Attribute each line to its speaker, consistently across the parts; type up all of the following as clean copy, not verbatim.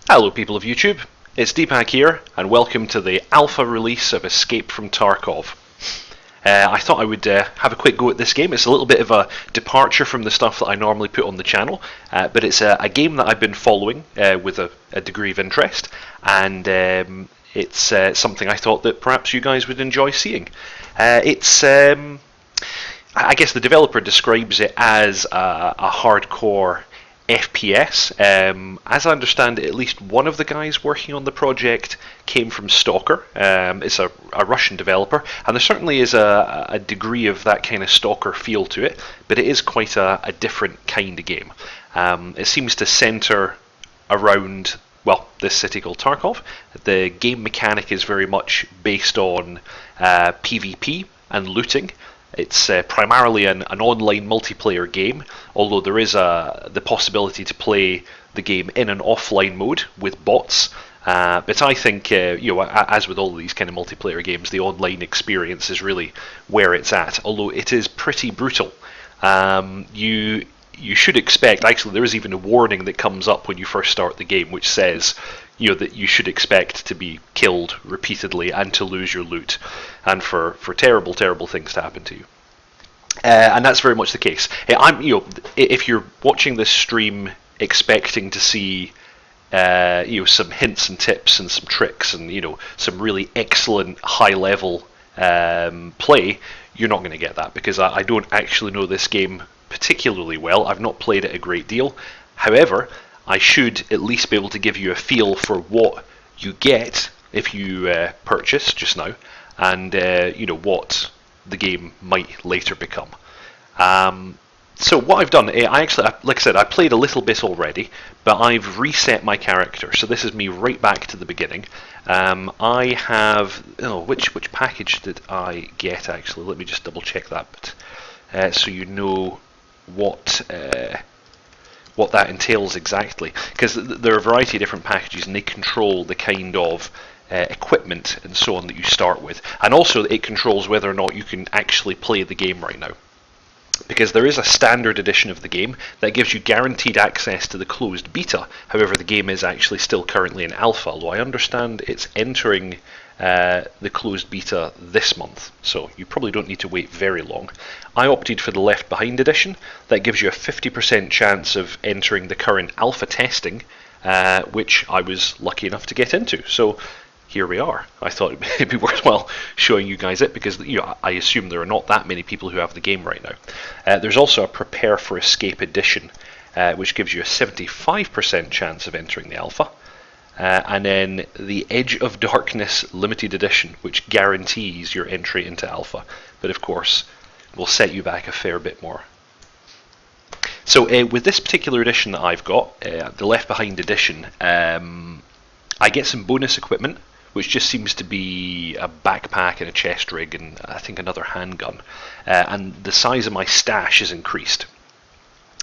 Speaker 1: Hello people of YouTube, it's Deephack here and welcome to the alpha release of Escape from Tarkov. I thought I would have a quick go at this game. It's a little bit of a departure from the stuff that I normally put on the channel, but it's a game that I've been following with a degree of interest, and it's something I thought that perhaps you guys would enjoy seeing. I guess the developer describes it as a hardcore FPS. As I understand it, at least one of the guys working on the project came from Stalker. It's a Russian developer, and there certainly is a degree of that kind of Stalker feel to it, but it is quite a different kind of game. It seems to centre around, well, this city called Tarkov. The game mechanic is very much based on PvP and looting. It's primarily an online multiplayer game, although there is the possibility to play the game in an offline mode with bots. But I think, as with all of these kind of multiplayer games, the online experience is really where it's at, although it is pretty brutal. You should expect, actually there is even a warning that comes up when you first start the game which says that you should expect to be killed repeatedly and to lose your loot, and for terrible things to happen to you. And that's very much the case. If you're watching this stream expecting to see some hints and tips and some tricks and some really excellent high level play, you're not going to get that, because I don't actually know this game particularly well. I've not played it a great deal. However, I should at least be able to give you a feel for what you get if you purchase just now, and what the game might later become. So what I've done, I actually, like I said, I played a little bit already, but I've reset my character. So this is me right back to the beginning. I have, which package did I get actually? Let me just double check that, so you know what that entails exactly, because there are a variety of different packages and they control the kind of equipment and so on that you start with, and also it controls whether or not you can actually play the game right now, because there is a standard edition of the game that gives you guaranteed access to the closed beta. However, the game is actually still currently in alpha, although I understand it's entering the closed beta this month, so you probably don't need to wait very long. I opted for the Left Behind edition. That gives you a 50% chance of entering the current alpha testing, which I was lucky enough to get into. So here we are. I thought it'd be worthwhile showing you guys it, because I assume there are not that many people who have the game right now. There's also a Prepare for Escape edition, which gives you a 75% chance of entering the alpha. And then the Edge of Darkness limited edition, which guarantees your entry into alpha, but of course will set you back a fair bit more. So with this particular edition that I've got, the Left Behind edition, I get some bonus equipment, which just seems to be a backpack and a chest rig and I think another handgun, and the size of my stash is increased.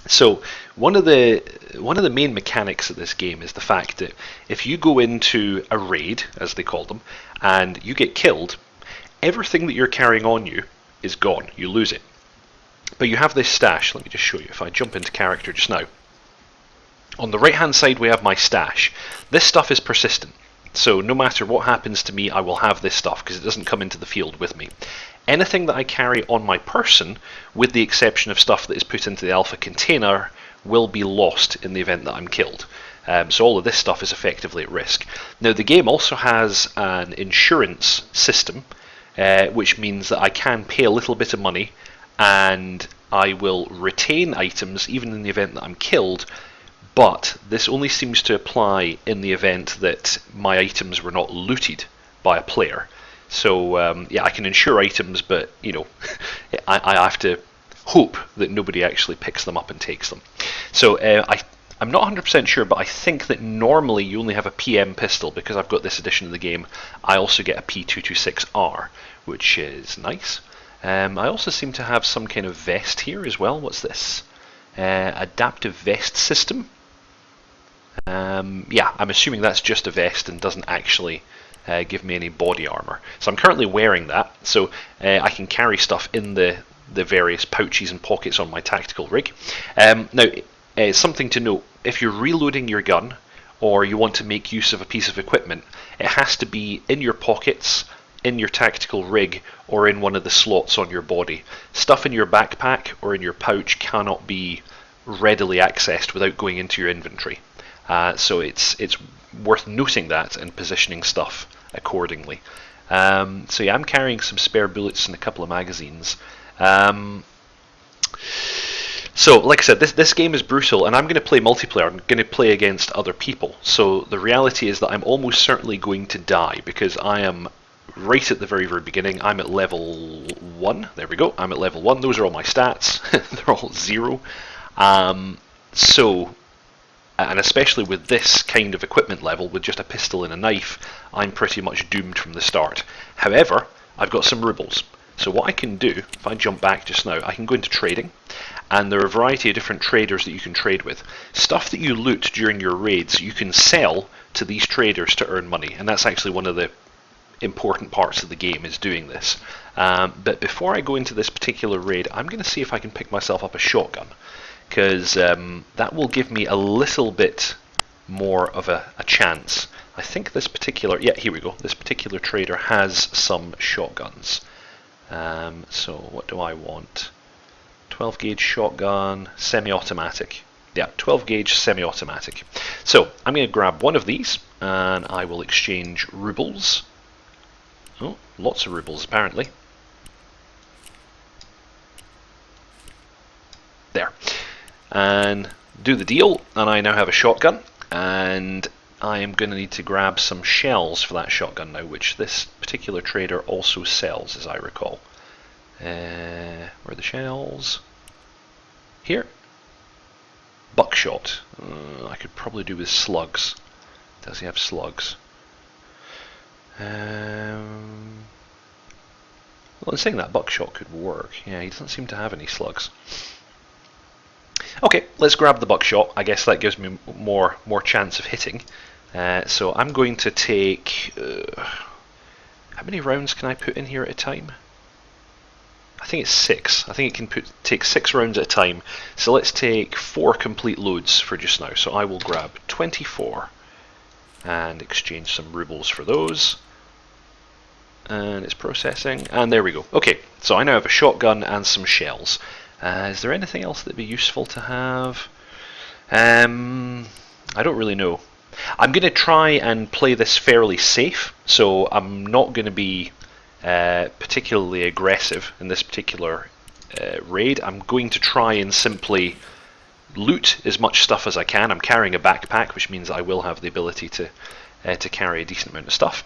Speaker 1: So one of the main mechanics of this game is the fact that if you go into a raid, as they call them, and you get killed, everything that you're carrying on you is gone. You lose it. But you have this stash. Let me just show you. If I jump into character just now, on the right hand side we have my stash. This stuff is persistent, so no matter what happens to me I will have this stuff because it doesn't come into the field with me. Anything that I carry on my person, with the exception of stuff that is put into the alpha container, will be lost in the event that I'm killed. So all of this stuff is effectively at risk. Now the game also has an insurance system, which means that I can pay a little bit of money and I will retain items even in the event that I'm killed, but this only seems to apply in the event that my items were not looted by a player. So I can insure items, but I have to hope that nobody actually picks them up and takes them. So I'm not 100% sure, but I think that normally you only have a PM pistol. Because I've got this edition of the game, I also get a P226R, which is nice. I also seem to have some kind of vest here as well. What's this? Adaptive vest system. I'm assuming that's just a vest and doesn't actually give me any body armor. So I'm currently wearing that, so I can carry stuff in the various pouches and pockets on my tactical rig. Now, something to note, if you're reloading your gun, or you want to make use of a piece of equipment, it has to be in your pockets, in your tactical rig, or in one of the slots on your body. Stuff in your backpack or in your pouch cannot be readily accessed without going into your inventory. So it's worth noting that and positioning stuff accordingly. So yeah, I'm carrying some spare bullets and a couple of magazines. So, like I said, this game is brutal, and I'm going to play multiplayer. I'm going to play against other people. So the reality is that I'm almost certainly going to die, because I am right at the very, very beginning. I'm at level 1. There we go. I'm at level 1. Those are all my stats. They're all 0. And especially with this kind of equipment level, with just a pistol and a knife, I'm pretty much doomed from the start. However, I've got some rubles. So what I can do, if I jump back just now, I can go into trading, and there are a variety of different traders that you can trade with. Stuff that you loot during your raids, you can sell to these traders to earn money, and that's actually one of the important parts of the game, is doing this. But before I go into this particular raid, I'm going to see if I can pick myself up a shotgun, because that will give me a little bit more of a chance. I think this particular, yeah, here we go, this particular trader has some shotguns. So what do I want? 12 gauge shotgun, semi-automatic. Yeah, 12 gauge semi-automatic. So I'm going to grab one of these, and I will exchange rubles. Oh, lots of rubles apparently. There. And do the deal, and I now have a shotgun, and I am going to need to grab some shells for that shotgun now, which this particular trader also sells, as I recall. Where are the shells? Here. Buckshot. I could probably do with slugs. Does he have slugs? Well, in saying that, buckshot could work. Yeah, he doesn't seem to have any slugs. Okay, let's grab the buckshot. I guess that gives me more chance of hitting. So I'm going to take... how many rounds can I put in here at a time? I think it's 6. I think it can take 6 rounds at a time. So let's take 4 complete loads for just now. So I will grab 24 and exchange some rubles for those. And it's processing. And there we go. Okay, so I now have a shotgun and some shells. Is there anything else that would be useful to have? I don't really know. I'm going to try and play this fairly safe, so I'm not going to be particularly aggressive in this particular raid. I'm going to try and simply loot as much stuff as I can. I'm carrying a backpack, which means I will have the ability to carry a decent amount of stuff,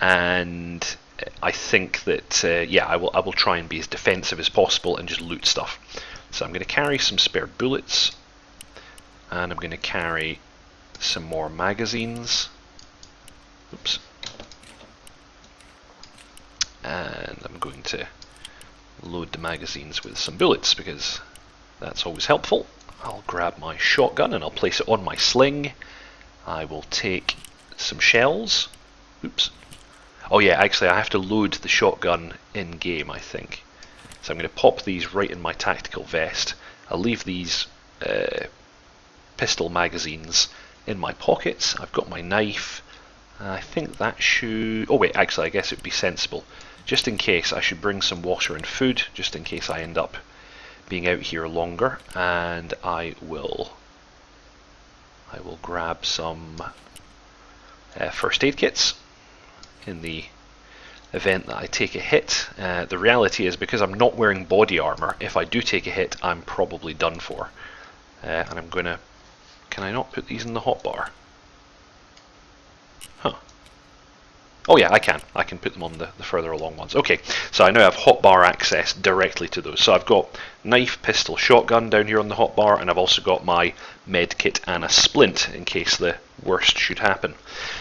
Speaker 1: and I think that yeah, I will try and be as defensive as possible and just loot stuff. So I'm going to carry some spare bullets, and I'm going to carry some more magazines. Oops. And I'm going to load the magazines with some bullets, because that's always helpful. I'll grab my shotgun and I'll place it on my sling. I will take some shells. Oops. Oh yeah, actually I have to load the shotgun in game, I think. So I'm going to pop these right in my tactical vest. I'll leave these pistol magazines in my pockets. I've got my knife. I think that should... Oh wait, actually I guess it would be sensible, just in case, I should bring some water and food, just in case I end up being out here longer. And I will grab some first aid kits in the event that I take a hit. The reality is, because I'm not wearing body armor, if I do take a hit, I'm probably done for. And I'm going to... Can I not put these in the hotbar? Huh. Oh yeah, I can. I can put them on the further along ones. Okay, so I now have hotbar access directly to those. So I've got knife, pistol, shotgun down here on the hotbar, and I've also got my med kit and a splint in case the worst should happen.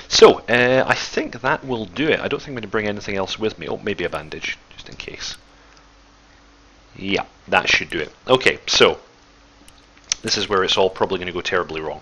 Speaker 1: So I think that will do it. I don't think I'm going to bring anything else with me. Oh, maybe a bandage, just in case. Yeah, that should do it. Okay, so this is where it's all probably going to go terribly wrong.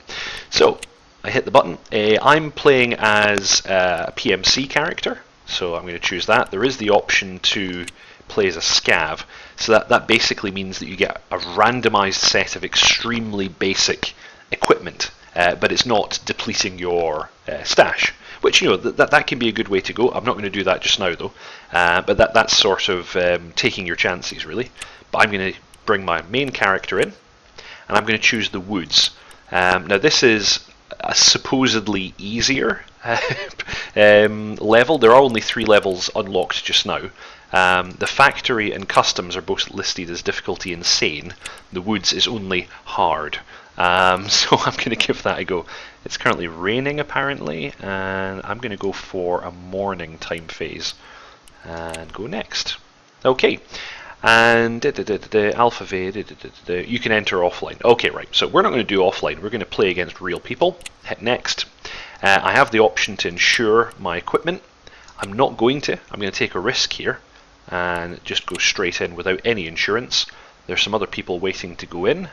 Speaker 1: So I hit the button. I'm playing as a PMC character, so I'm going to choose that. There is the option to play as a scav, so that basically means that you get a randomized set of extremely basic equipment but it's not depleting your stash. Which, you know, that can be a good way to go. I'm not going to do that just now, though. But that's sort of taking your chances, really. But I'm going to bring my main character in, and I'm going to choose the woods. Now, this is a supposedly easier level. There are only 3 levels unlocked just now. The factory and customs are both listed as difficulty insane. The woods is only hard. So I'm going to give that a go. It's currently raining apparently, and I'm going to go for a morning time phase and go next. Okay, and Alpha V, you can enter offline. Okay, right, so we're not going to do offline, we're going to play against real people. Hit next. I have the option to insure my equipment. I'm not going to. I'm going to take a risk here and just go straight in without any insurance. There's some other people waiting to go in.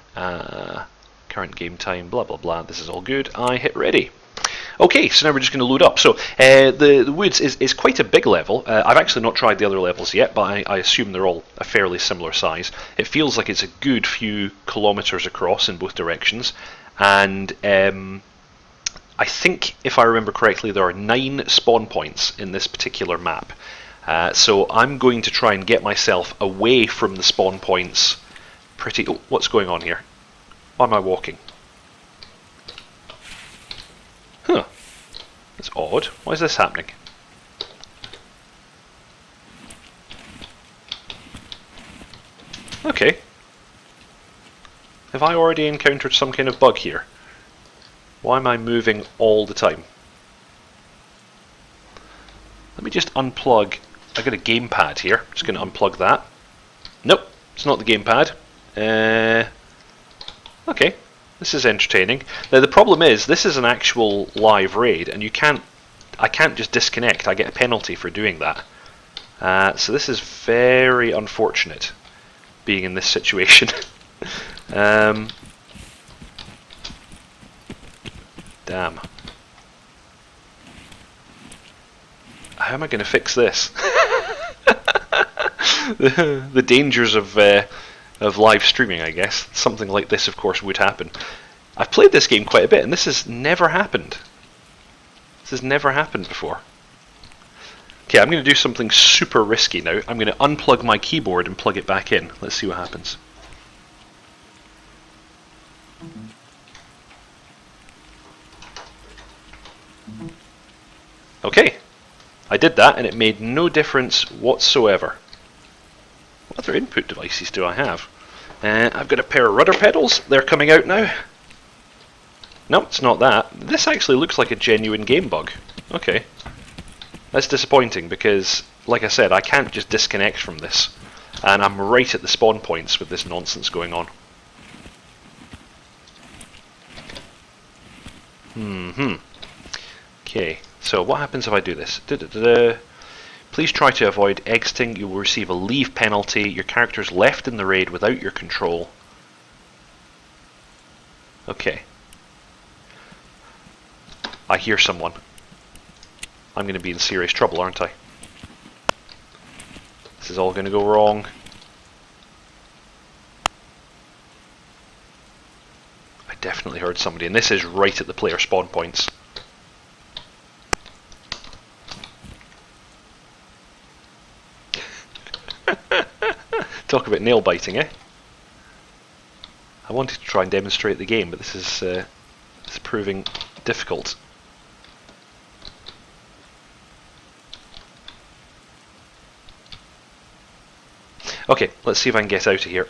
Speaker 1: Current game time, blah blah blah. This is all good. I hit ready. Okay, so now we're just going to load up. So the woods is quite a big level. I've actually not tried the other levels yet, but I assume they're all a fairly similar size. It feels like it's a good few kilometers across in both directions, and I think, if I remember correctly, there are 9 spawn points in this particular map. So I'm going to try and get myself away from the spawn points. Oh, what's going on here? Why am I walking? Huh. That's odd. Why is this happening? Okay. Have I already encountered some kind of bug here? Why am I moving all the time? Let me just unplug. I got a gamepad here. I'm just going to unplug that. Nope, it's not the gamepad. Okay, this is entertaining. Now the problem is, this is an actual live raid, and I can't just disconnect. I get a penalty for doing that. So this is very unfortunate, being in this situation. Damn. How am I going to fix this? the dangers of live streaming, I guess. Something like this, of course, would happen. I've played this game quite a bit, and this has never happened. This has never happened before. Okay, I'm going to do something super risky now. I'm going to unplug my keyboard and plug it back in. Let's see what happens. Okay, I did that, and it made no difference whatsoever. What other input devices do I have? I've got a pair of rudder pedals. They're coming out now. No, it's not that. This actually looks like a genuine game bug. Okay. That's disappointing because, like I said, I can't just disconnect from this. And I'm right at the spawn points with this nonsense going on. Okay, so what happens if I do this? Please try to avoid exiting. You will receive a leave penalty. Your character is left in the raid without your control. Okay. I hear someone. I'm going to be in serious trouble, aren't I? This is all going to go wrong. I definitely heard somebody, and this is right at the player spawn points. Talk about nail biting, eh? I wanted to try and demonstrate the game, but this is proving difficult. Okay, let's see if I can get out of here.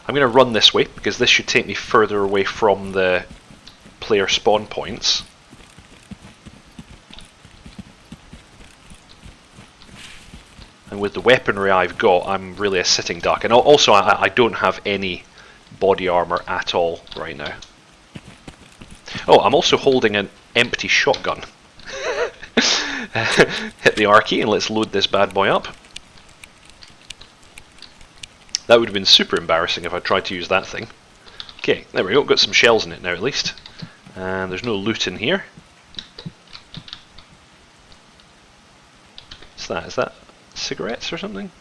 Speaker 1: I'm going to run this way, because this should take me further away from the player spawn points. And with the weaponry I've got, I'm really a sitting duck. And also, I don't have any body armor at all right now. Oh, I'm also holding an empty shotgun. Hit the R key and let's load this bad boy up. That would have been super embarrassing if I tried to use that thing. Okay, there we go, got some shells in it now at least. And there's no loot in here. What's that? Is that cigarettes or something?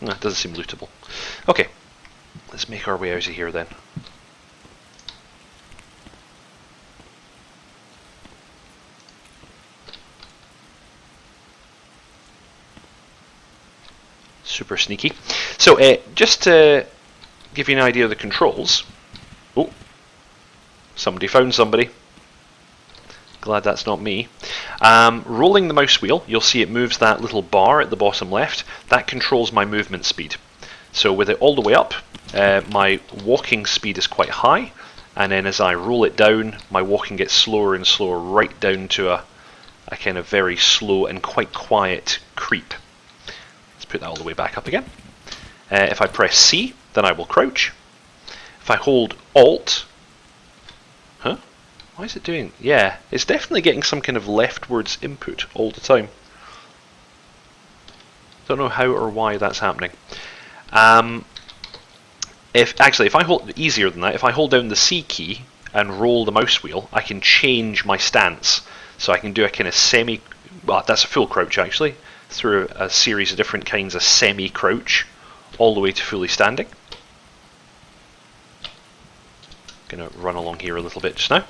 Speaker 1: No, it doesn't seem lootable. Okay, let's make our way out of here then. Super sneaky. So just to give you an idea of the controls. Oh, somebody found somebody. Glad that's not me. Rolling the mouse wheel, you'll see it moves that little bar at the bottom left. That controls my movement speed. So with it all the way up, my walking speed is quite high, and then as I roll it down, my walking gets slower and slower, right down to a kind of very slow and quite quiet creep. Let's put that all the way back up again. If I press C, then I will crouch. If I hold Alt, why is it doing? Yeah, it's definitely getting some kind of leftwards input all the time. Don't know how or why that's happening. If I hold, easier than that, if I hold down the C key and roll the mouse wheel, I can change my stance. So I can do a kind of well, that's a full crouch actually, through a series of different kinds of semi-crouch, all the way to fully standing. Gonna run along here a little bit just now.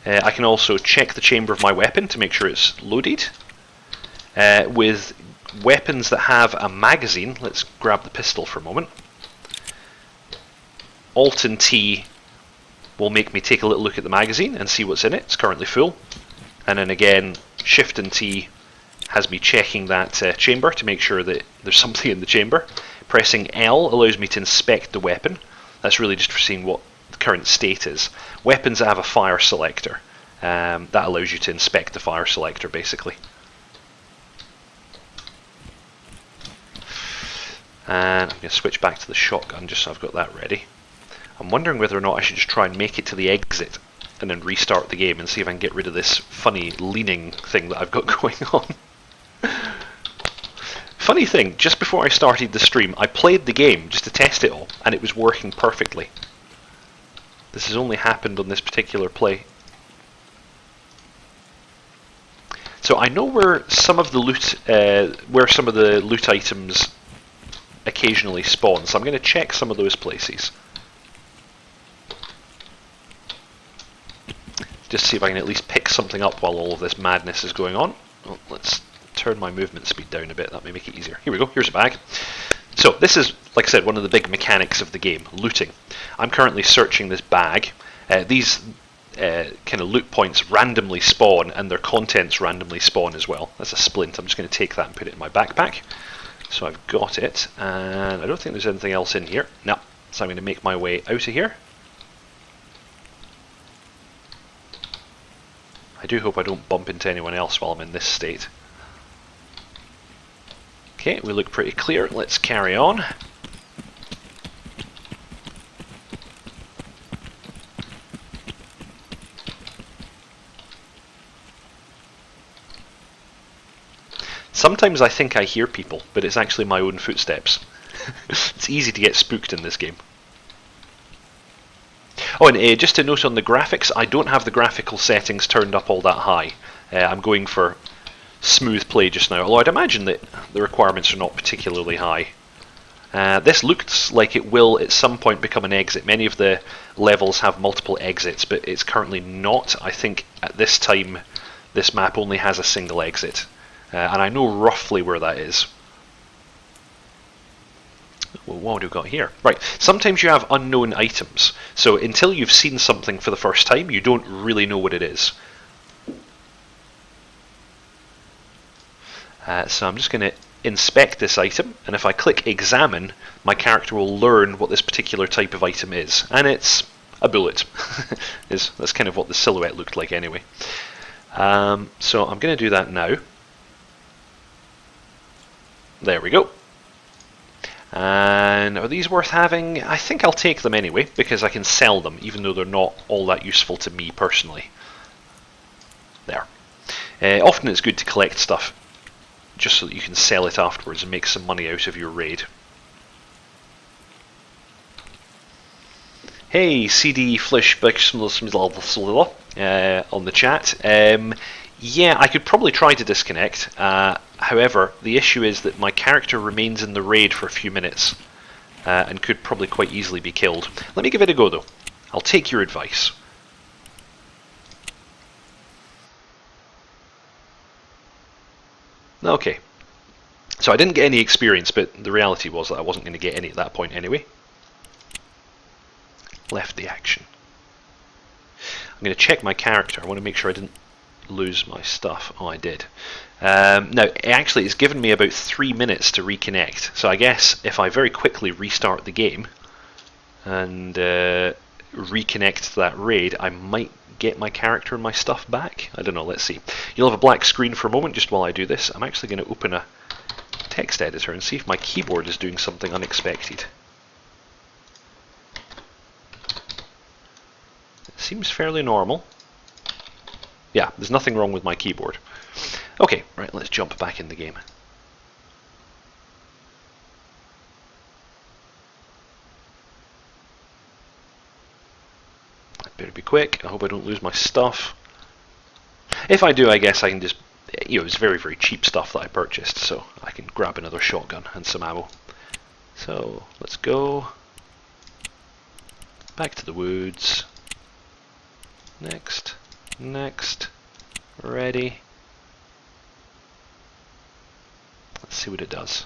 Speaker 1: I can also check the chamber of my weapon to make sure it's loaded. With weapons that have a magazine, let's grab the pistol for a moment. Alt and T will make me take a little look at the magazine and see what's in it. It's currently full. And then again, Shift and T has me checking that chamber to make sure that there's something in the chamber. Pressing L allows me to inspect the weapon. That's really just for seeing what the current state is. Weapons that have a fire selector, that allows you to inspect the fire selector basically. And I'm going to switch back to the shotgun just so I've got that ready. I'm wondering whether or not I should just try and make it to the exit and then restart the game and see if I can get rid of this funny leaning thing that I've got going on. Funny thing, just before I started the stream, I played the game just to test it all, and it was working perfectly. This has only happened on this particular play. So I know where some of the loot items occasionally spawn, so I'm going to check some of those places. Just see if I can at least pick something up while all of this madness is going on. Oh, let's turn my movement speed down a bit, that may make it easier. Here we go, here's a bag. So this is, like I said, one of the big mechanics of the game, looting. I'm currently searching this bag. These kind of loot points randomly spawn, and their contents randomly spawn as well. That's a splint. I'm just going to take that and put it in my backpack. So I've got it, and I don't think there's anything else in here. No, so I'm going to make my way out of here. I do hope I don't bump into anyone else while I'm in this state. Okay, we look pretty clear. Let's carry on. Sometimes I think I hear people, but it's actually my own footsteps. It's easy to get spooked in this game. Oh, and just to note on the graphics, I don't have the graphical settings turned up all that high. I'm going for smooth play just now, although I'd imagine that the requirements are not particularly high. This looks like it will at some point become an exit. Many of the levels have multiple exits, but it's currently not. I think at this time this map only has a single exit, and I know roughly where that is. Well, what have we got here? Right, sometimes you have unknown items, so until you've seen something for the first time, you don't really know what it is. So I'm just going to inspect this item, and if I click examine, my character will learn what this particular type of item is, and it's a bullet. That's kind of what the silhouette looked like anyway. So I'm going to do that now. There we go. And are these worth having? I think I'll take them anyway, because I can sell them, even though they're not all that useful to me personally. There. Often it's good to collect stuff, just so that you can sell it afterwards and make some money out of your raid. Hey, CD Flish on the chat. Yeah, I could probably try to disconnect. However, the issue is that my character remains in the raid for a few minutes and could probably quite easily be killed. Let me give it a go though. I'll take your advice. Okay. So I didn't get any experience, but the reality was that I wasn't going to get any at that point anyway. Left the action. I'm going to check my character. I want to make sure I didn't lose my stuff. Oh, I did. Now, actually, it's given me about 3 minutes to reconnect. So I guess if I very quickly restart the game and reconnect to that raid, I might get my character and my stuff back. I don't know, let's see. You'll have a black screen for a moment just while I do this. I'm actually going to open a text editor and see if my keyboard is doing something unexpected. It seems fairly normal. Yeah, there's nothing wrong with my keyboard. Okay, right, let's jump back in the game. I'd better be quick. I hope I don't lose my stuff. If I do, I guess I can just... it's very, very cheap stuff that I purchased, so I can grab another shotgun and some ammo. So, let's go. Back to the woods. Next. Next. Ready. Let's see what it does.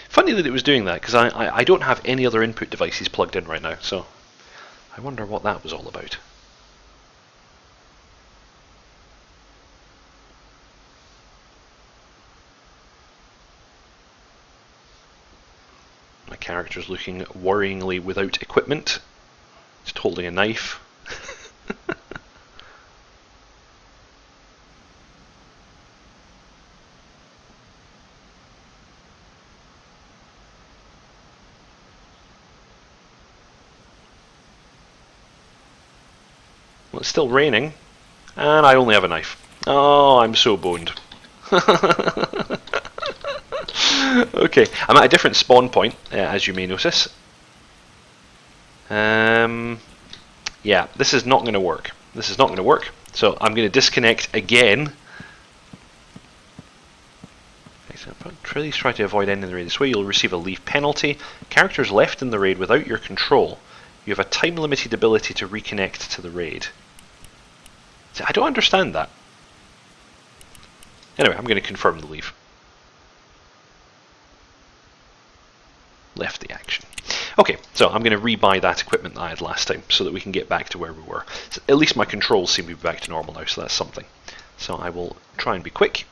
Speaker 1: Funny that it was doing that, because I don't have any other input devices plugged in right now, so I wonder what that was all about. My character's looking worryingly without equipment, just holding a knife. Well, it's still raining, and I only have a knife. Oh, I'm so boned. Okay, I'm at a different spawn point, as you may notice. Yeah, this is not going to work. This is not going to work. So I'm going to disconnect again. Please try to avoid ending the raid this way. You'll receive a leave penalty. Characters left in the raid without your control. You have a time-limited ability to reconnect to the raid. See, I don't understand that. Anyway, I'm going to confirm the leave. Left the action. Okay, so I'm going to rebuy that equipment that I had last time so that we can get back to where we were. So at least my controls seem to be back to normal now, so that's something. So I will try and be quick.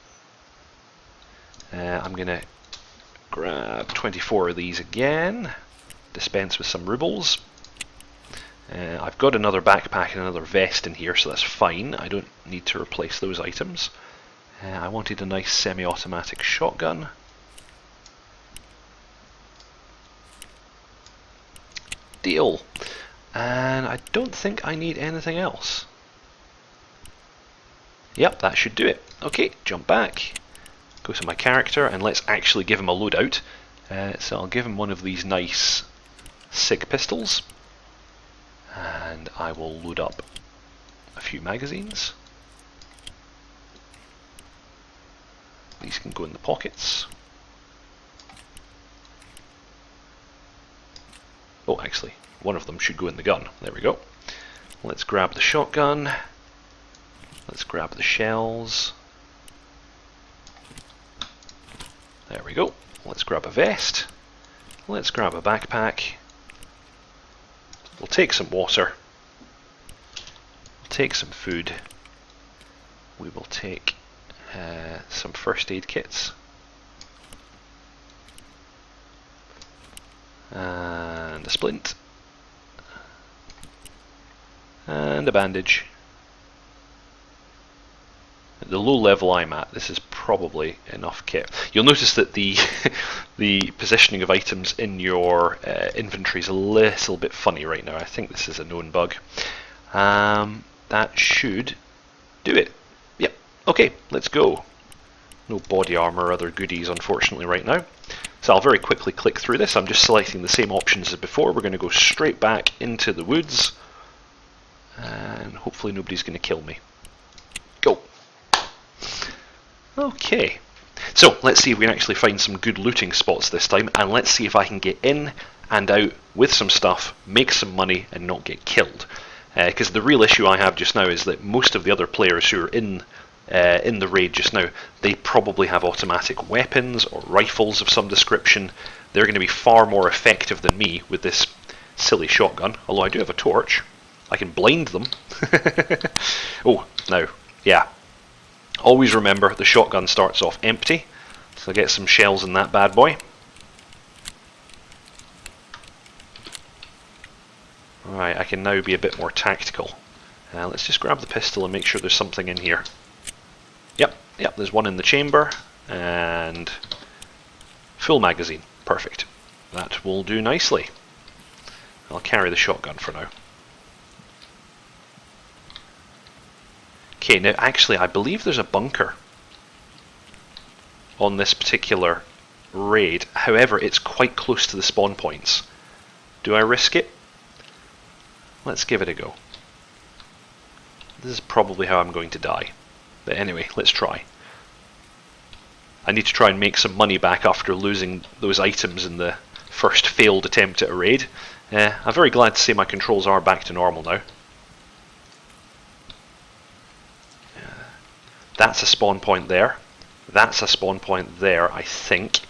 Speaker 1: I'm going to grab 24 of these again. Dispense with some rubles. I've got another backpack and another vest in here, so that's fine. I don't need to replace those items. I wanted a nice semi-automatic shotgun. Deal. And I don't think I need anything else. Yep, that should do it. Okay, jump back. Go to my character and let's actually give him a loadout. So I'll give him one of these nice SIG pistols. And I will load up a few magazines. These can go in the pockets. Oh, actually, one of them should go in the gun. There we go. Let's grab the shotgun. Let's grab the shells. There we go. Let's grab a vest. Let's grab a backpack. We'll take some water. We'll take some food. We will take some first aid kits. And a splint. And a bandage. At the low level I'm at, this is probably enough kit. You'll notice that the the positioning of items in your inventory is a little bit funny right now. I think this is a known bug. That should do it. Yep. Okay, let's go. No body armor or other goodies, unfortunately, right now. So I'll very quickly click through this. I'm just selecting the same options as before. We're going to go straight back into the woods. And hopefully nobody's going to kill me. Go. Okay. So let's see if we can actually find some good looting spots this time, and let's see if I can get in and out with some stuff, make some money, and not get killed. Because the real issue I have just now is that most of the other players who are in the raid just now, they probably have automatic weapons or rifles of some description. They're going to be far more effective than me with this silly shotgun, although I do have a torch. I can blind them. Oh, now, yeah. Always remember the shotgun starts off empty, so I'll get some shells in that bad boy. Alright, I can now be a bit more tactical. Let's just grab the pistol and make sure there's something in here. Yep, there's one in the chamber, and full magazine. Perfect. That will do nicely. I'll carry the shotgun for now. Okay, now actually I believe there's a bunker on this particular raid. However, it's quite close to the spawn points. Do I risk it? Let's give it a go. This is probably how I'm going to die. But anyway, let's try. I need to try and make some money back after losing those items in the first failed attempt at a raid. I'm very glad to say my controls are back to normal now. That's a spawn point there. That's a spawn point there, I think.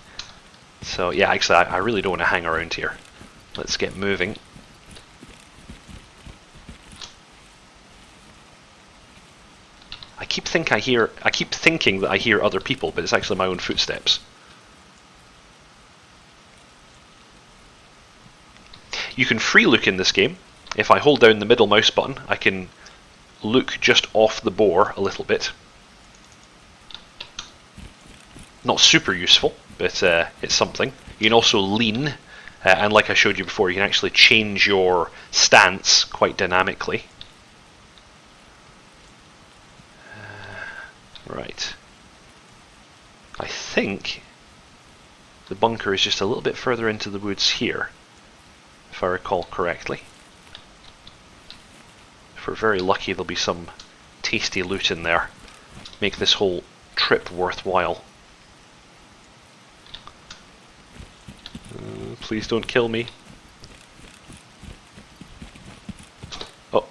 Speaker 1: So yeah, actually I really don't want to hang around here. Let's get moving. I keep thinking that I hear other people, but it's actually my own footsteps. You can free look in this game. If I hold down the middle mouse button, I can look just off the bore a little bit. Not super useful, but it's something. You can also lean, and like I showed you before, you can actually change your stance quite dynamically. Right. I think the bunker is just a little bit further into the woods here, if I recall correctly. If we're very lucky, there'll be some tasty loot in there. Make this whole trip worthwhile. Please don't kill me. Oh.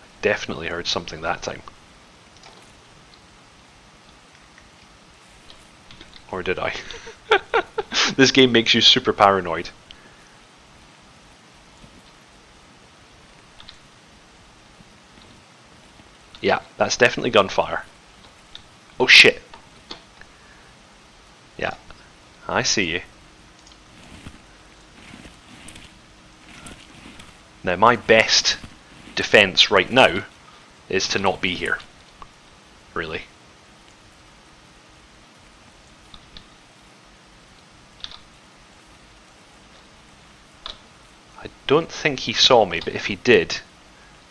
Speaker 1: I definitely heard something that time. Or did I? This game makes you super paranoid. Yeah, that's definitely gunfire. Oh shit. Yeah, I see you. Now my best defense right now is to not be here. Really. I don't think he saw me, but if he did,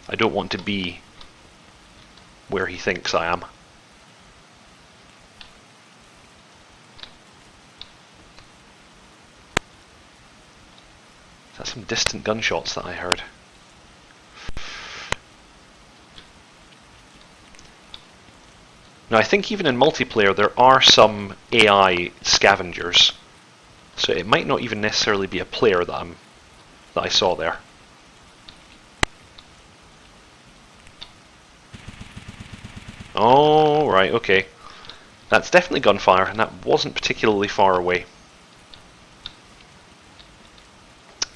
Speaker 1: I don't want to be where he thinks I am. That's some distant gunshots that I heard. Now I think even in multiplayer there are some AI scavengers, so it might not even necessarily be a player that I saw there. Oh, right, okay. That's definitely gunfire, and that wasn't particularly far away.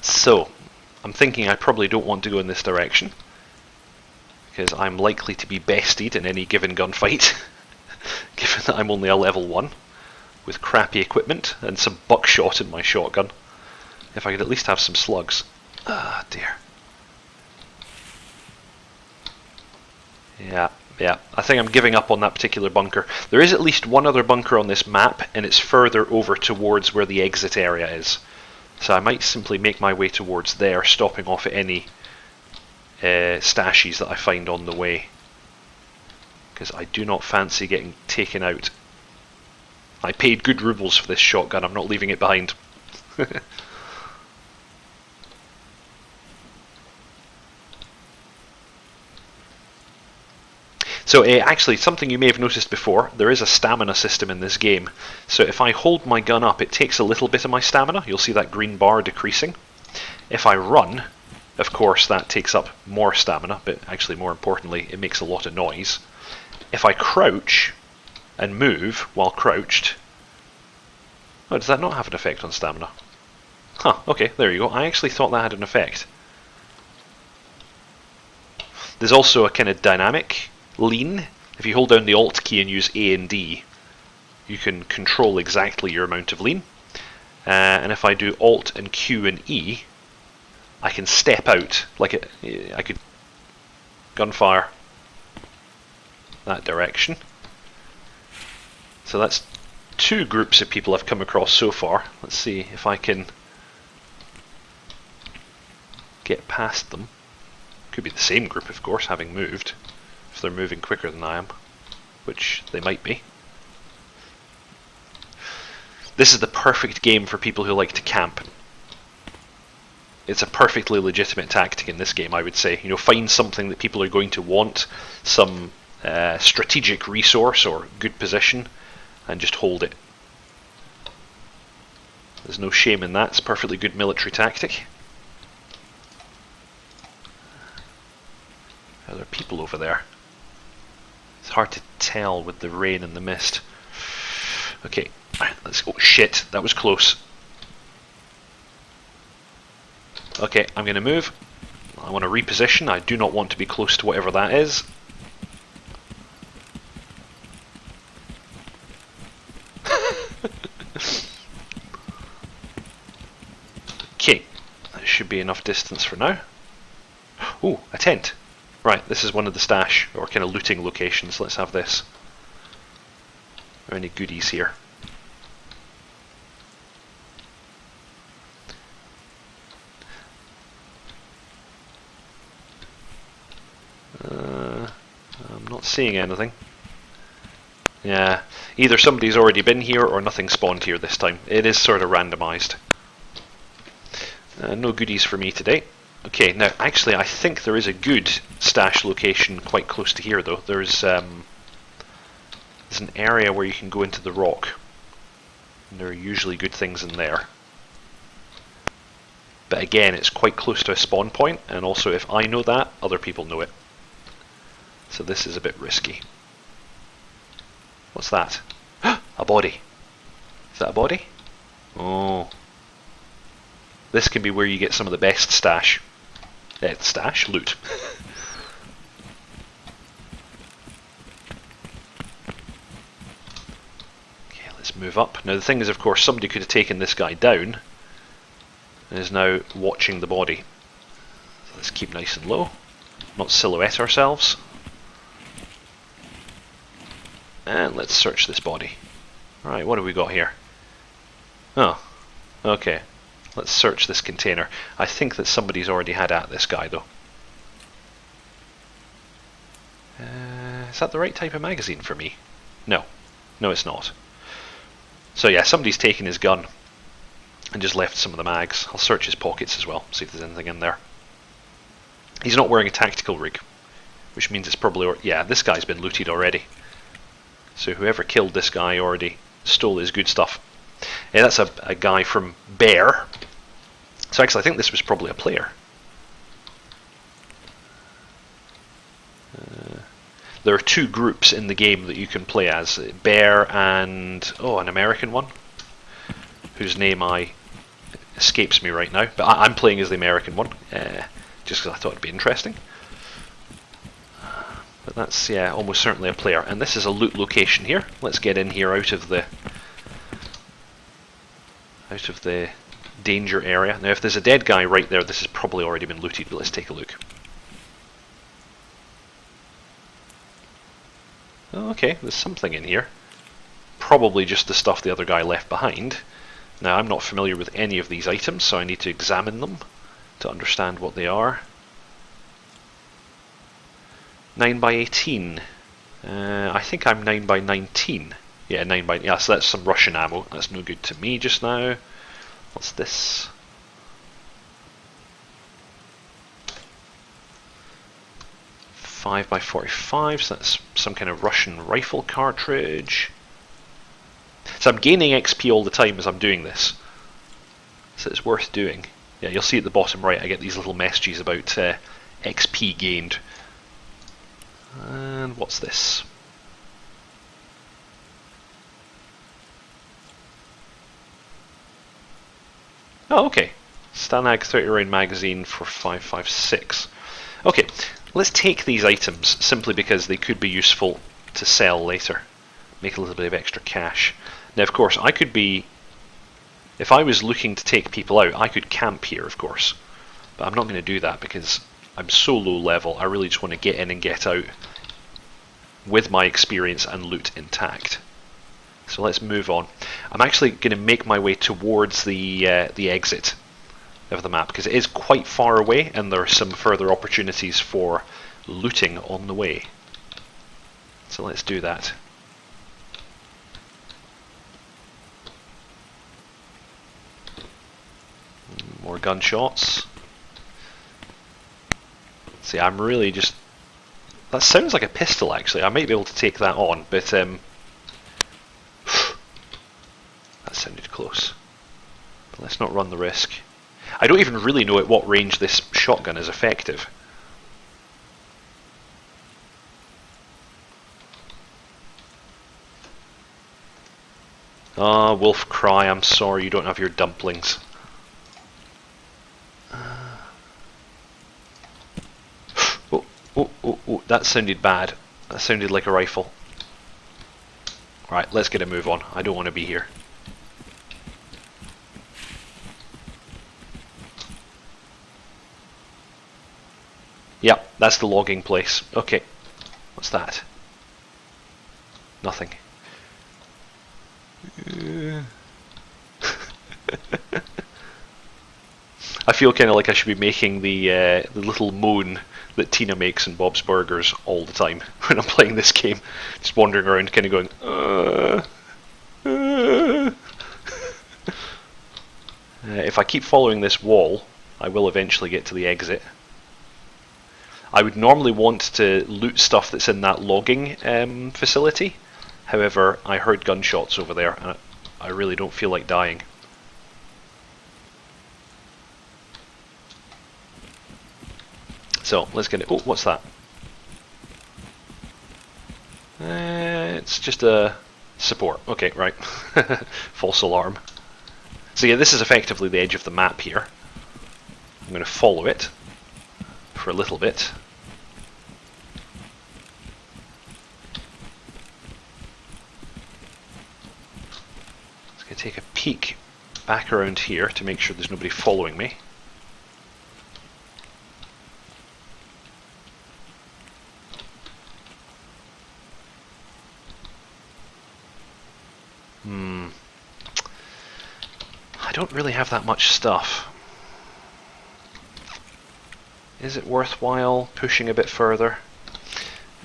Speaker 1: So, I'm thinking I probably don't want to go in this direction, because I'm likely to be bested in any given gunfight, given that I'm only a level 1, with crappy equipment and some buckshot in my shotgun. If I could at least have some slugs. Ah, dear. Yeah, I think I'm giving up on that particular bunker. There is at least one other bunker on this map, and it's further over towards where the exit area is. So I might simply make my way towards there, stopping off at any stashes that I find on the way. Because I do not fancy getting taken out. I paid good rubles for this shotgun, I'm not leaving it behind. So actually, something you may have noticed before, there is a stamina system in this game. So if I hold my gun up, it takes a little bit of my stamina. You'll see that green bar decreasing. If I run, of course, that takes up more stamina, but actually more importantly, it makes a lot of noise. If I crouch and move while crouched... Oh, does that not have an effect on stamina? Huh, okay, there you go. I actually thought that had an effect. There's also a kind of dynamic lean. If you hold down the Alt key and use A and D, you can control exactly your amount of lean. And if I do Alt and Q and E, I can step out. Like I could gunfire that direction. So that's 2 groups of people I've come across so far. Let's see if I can get past them. Could be the same group, of course, having moved, if they're moving quicker than I am, which they might be. This is the perfect game for people who like to camp. It's a perfectly legitimate tactic in this game, I would say. You know, find something that people are going to want, some strategic resource or good position, and just hold it. There's no shame in that. It's a perfectly good military tactic. Are there people over there? It's hard to tell with the rain and the mist. Okay, let's go. Oh, shit, that was close. Okay, I'm going to move. I want to reposition. I do not want to be close to whatever that is. Okay, that should be enough distance for now. Ooh, a tent. Right, this is one of the stash, or kind of looting locations. Let's have this. Are there any goodies here? I'm not seeing anything. Yeah, either somebody's already been here or nothing spawned here this time. It is sort of randomised. No goodies for me today. Okay, now actually I think there is a good stash location quite close to here though. There's an area where you can go into the rock. And there are usually good things in there. But again, it's quite close to a spawn point, and also if I know that, other people know it. So this is a bit risky. What's that? A body. Is that a body? Oh. This can be where you get some of the best stash. Loot. Okay, let's move up. Now the thing is, of course, somebody could have taken this guy down and is now watching the body. So let's keep nice and low, not silhouette ourselves. And let's search this body. Alright, what have we got here? Oh, okay. Let's search this container. I think that somebody's already had at this guy, though. Is that the right type of magazine for me? No. No, it's not. So yeah, somebody's taken his gun and just left some of the mags. I'll search his pockets as well, see if there's anything in there. He's not wearing a tactical rig, which means it's probably... yeah, this guy's been looted already. So whoever killed this guy already stole his good stuff. Yeah, that's a guy from Bear. So actually I think this was probably a player. There are 2 groups in the game that you can play as. Bear and... oh, an American one, whose name escapes me right now. But I'm playing as the American one, just because I thought it'd be interesting. But that's, yeah, almost certainly a player. And this is a loot location here. Let's get in here out of the danger area. Now if there's a dead guy right there, this has probably already been looted, but let's take a look. Oh, okay, there's something in here. Probably just the stuff the other guy left behind. Now I'm not familiar with any of these items, so I need to examine them to understand what they are. 9x18. I think I'm 9x19. Yeah, 9x... yeah, so that's some Russian ammo. That's no good to me just now. What's this? 5x45, so that's some kind of Russian rifle cartridge. So I'm gaining XP all the time as I'm doing this. So it's worth doing. Yeah, you'll see at the bottom right I get these little messages about XP gained. And what's this? Oh, okay. Stanag 30 round magazine for 556. Okay, let's take these items simply because they could be useful to sell later. Make a little bit of extra cash. Now, of course, I could be... If I was looking to take people out, I could camp here, of course. But I'm not going to do that because I'm so low level, I really just want to get in and get out with my experience and loot intact. So let's move on. I'm actually going to make my way towards the exit of the map because it is quite far away and there are some further opportunities for looting on the way. So let's do that. More gunshots. See, I'm really just... That sounds like a pistol, actually. I might be able to take that on, but... that sounded close. But let's not run the risk. I don't even really know at what range this shotgun is effective. Ah, wolf cry, I'm sorry you don't have your dumplings. Oh, that sounded bad. That sounded like a rifle. Right, let's get a move on. I don't want to be here. Yep, that's the logging place. Okay. What's that? Nothing. I feel kind of like I should be making the little moan that Tina makes in Bob's Burgers all the time when I'm playing this game. Just wandering around kind of going, If I keep following this wall, I will eventually get to the exit. I would normally want to loot stuff that's in that logging facility. However, I heard gunshots over there and I really don't feel like dying. So, let's get it. Oh, what's that? It's just a support. Okay, right. False alarm. So yeah, this is effectively the edge of the map here. I'm going to follow it for a little bit. Just going to take a peek back around here to make sure there's nobody following me. I don't really have that much stuff. Is it worthwhile pushing a bit further?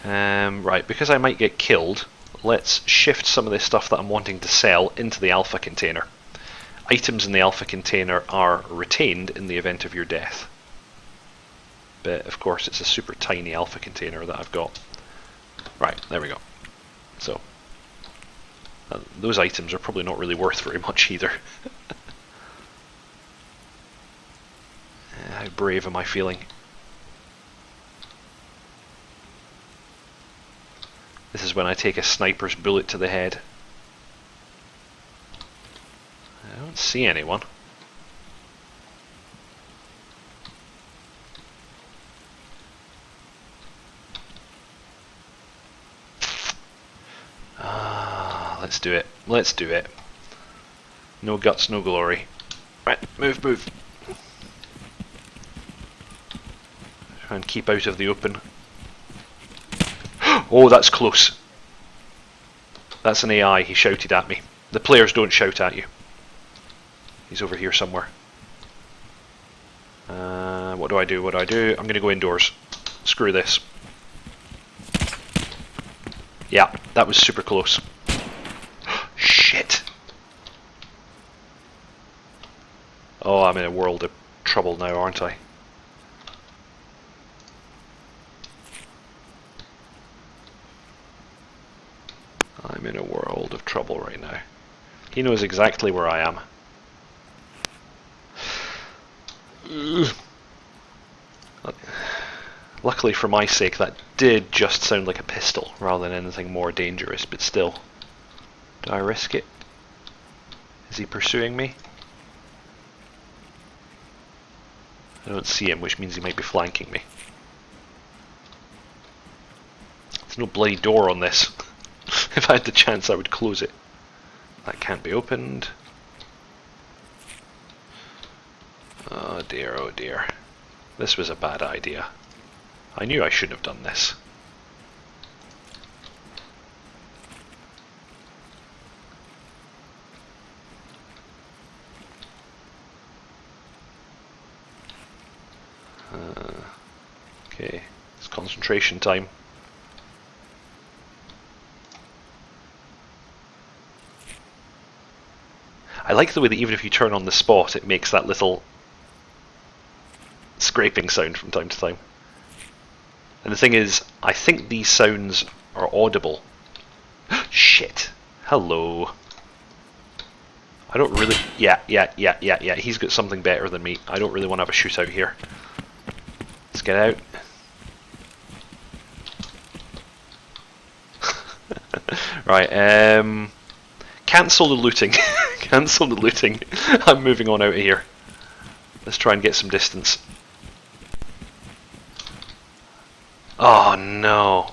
Speaker 1: Right, because I might get killed, let's shift some of this stuff that I'm wanting to sell into the alpha container. Items in the alpha container are retained in the event of your death. But of course it's a super tiny alpha container that I've got. Right, there we go. So, those items are probably not really worth very much either. How brave am I feeling? This is when I take a sniper's bullet to the head. I don't see anyone. Let's do it. Let's do it. No guts, no glory. Right, move, move. Try and keep out of the open. Oh, that's close. That's an AI. He shouted at me. The players don't shout at you. He's over here somewhere. What do I do? What do I do? I'm going to go indoors. Screw this. Yeah, that was super close. Shit. Oh, I'm in a world of trouble now, aren't I? I'm in a world of trouble right now. He knows exactly where I am. Luckily for my sake, that did just sound like a pistol rather than anything more dangerous, but still. Do I risk it? Is he pursuing me? I don't see him, which means he might be flanking me. There's no bloody door on this. If I had the chance, I would close it. That can't be opened. Oh dear, oh dear. This was a bad idea. I knew I shouldn't have done this. Okay, it's concentration time. I like the way that even if you turn on the spot, it makes that little scraping sound from time to time. And the thing is, I think these sounds are audible. Shit. Hello. I don't really... Yeah. He's got something better than me. I don't really want to have a shootout here. Let's get out. Right, cancel the looting. Cancel the looting. I'm moving on out of here. Let's try and get some distance. Oh no.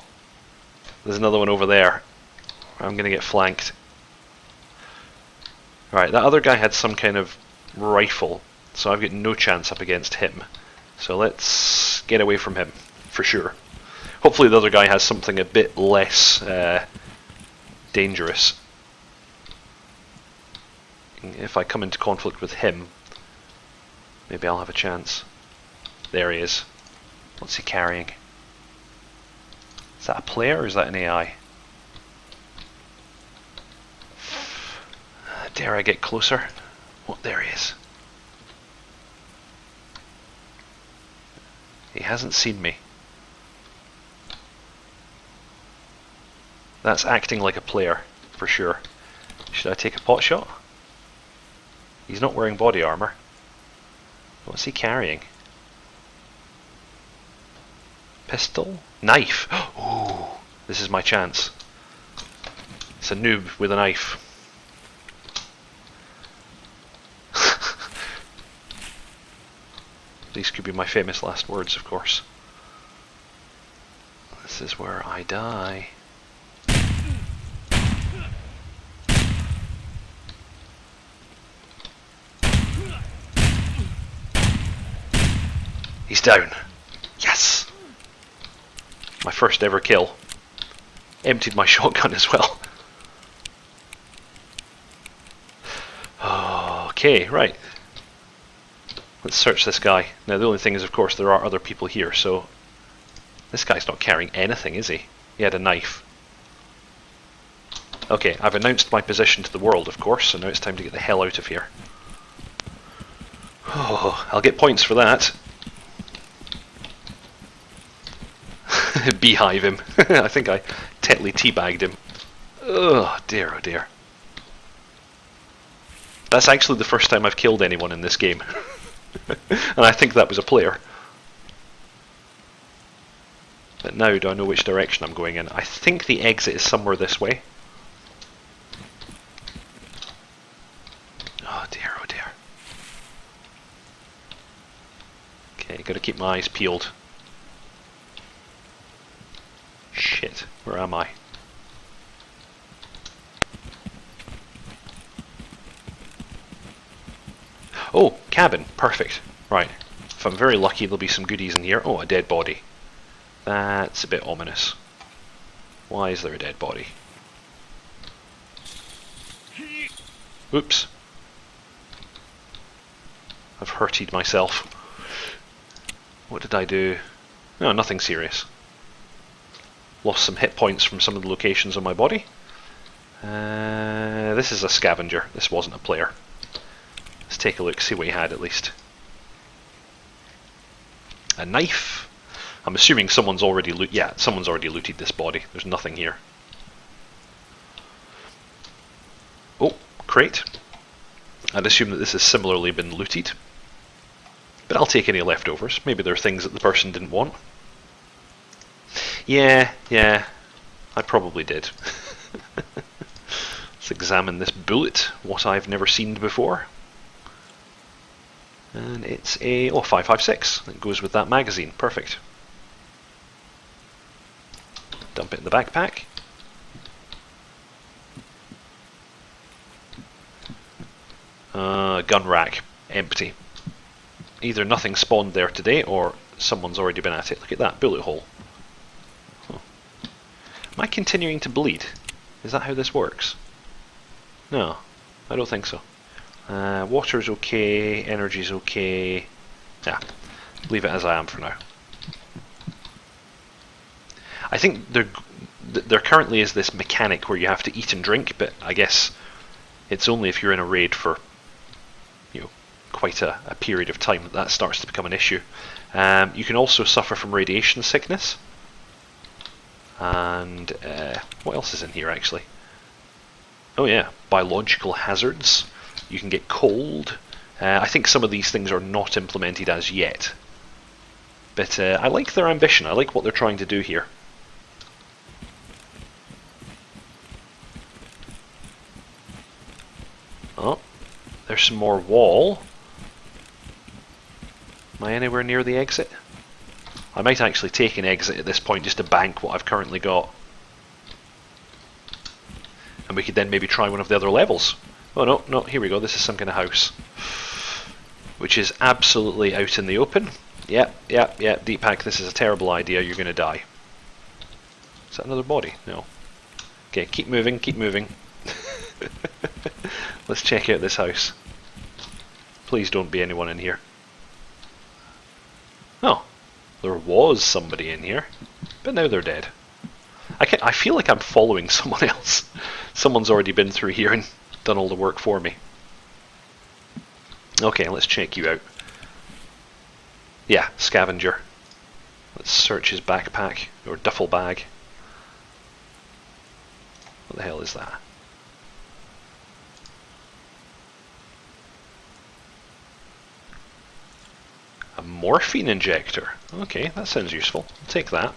Speaker 1: There's another one over there. I'm gonna get flanked. Right, that other guy had some kind of rifle, so I've got no chance up against him. So let's get away from him, for sure. Hopefully the other guy has something a bit less dangerous. If I come into conflict with him, maybe I'll have a chance. There he is. What's he carrying? Is that a player or is that an AI? Dare I get closer? Oh, there he is. He hasn't seen me. That's acting like a player, for sure. Should I take a pot shot? He's not wearing body armor. What's he carrying? Pistol? Knife! Ooh, this is my chance. It's a noob with a knife. These could be my famous last words, of course. This is where I die. He's down. Yes! My first ever kill. Emptied my shotgun as well. Okay, right. Let's search this guy. Now the only thing is, of course, there are other people here, so... This guy's not carrying anything, is he? He had a knife. Okay, I've announced my position to the world, of course, so now it's time to get the hell out of here. Oh, I'll get points for that. Beehive him. I think I tetly teabagged him. Oh dear, oh dear. That's actually the first time I've killed anyone in this game. And I think that was a player. But now do I know which direction I'm going in? I think the exit is somewhere this way. Oh dear, oh dear. Okay, gotta keep my eyes peeled. Shit, where am I? Oh, cabin, perfect. Right, if I'm very lucky there'll be some goodies in here. Oh, a dead body. That's a bit ominous. Why is there a dead body? Oops. I've hurted myself. What did I do? No, nothing serious. Lost some hit points from some of the locations on my body. This is a scavenger. This wasn't a player. Let's take a look, see what he had at least. A knife. I'm assuming someone's already someone's already looted this body. There's nothing here. crate. I'd assume that this has similarly been looted. But I'll take any leftovers. Maybe there are things that the person didn't want. Yeah, I probably did. Let's examine this bullet, what I've never seen before. And it's a 5.56. It goes with that magazine. Perfect. Dump it in the backpack. Gun rack. Empty. Either nothing spawned there today, or someone's already been at it. Look at that bullet hole. Huh. Am I continuing to bleed? Is that how this works? No, I don't think so. Water's okay, energy's okay. Yeah, leave it as I am for now. I think there currently is this mechanic where you have to eat and drink, but I guess it's only if you're in a raid for, you know, quite a period of time that starts to become an issue. You can also suffer from radiation sickness. And what else is in here actually? Oh yeah, biological hazards. You can get cold. I think some of these things are not implemented as yet. But I like their ambition. I like what they're trying to do here. Oh, there's some more wall. Am I anywhere near the exit? I might actually take an exit at this point just to bank what I've currently got. And we could then maybe try one of the other levels. Oh no, here we go, this is some kind of house. Which is absolutely out in the open. Yep, Deephack, this is a terrible idea, you're going to die. Is that another body? No. Okay, keep moving. Let's check out this house. Please don't be anyone in here. Oh, there was somebody in here, but now they're dead. I feel like I'm following someone else. Someone's already been through here and done all the work for me. Okay, let's check you out. Yeah, scavenger. Let's search his backpack, or duffel bag. What the hell is that? A morphine injector. Okay, that sounds useful. I'll take that.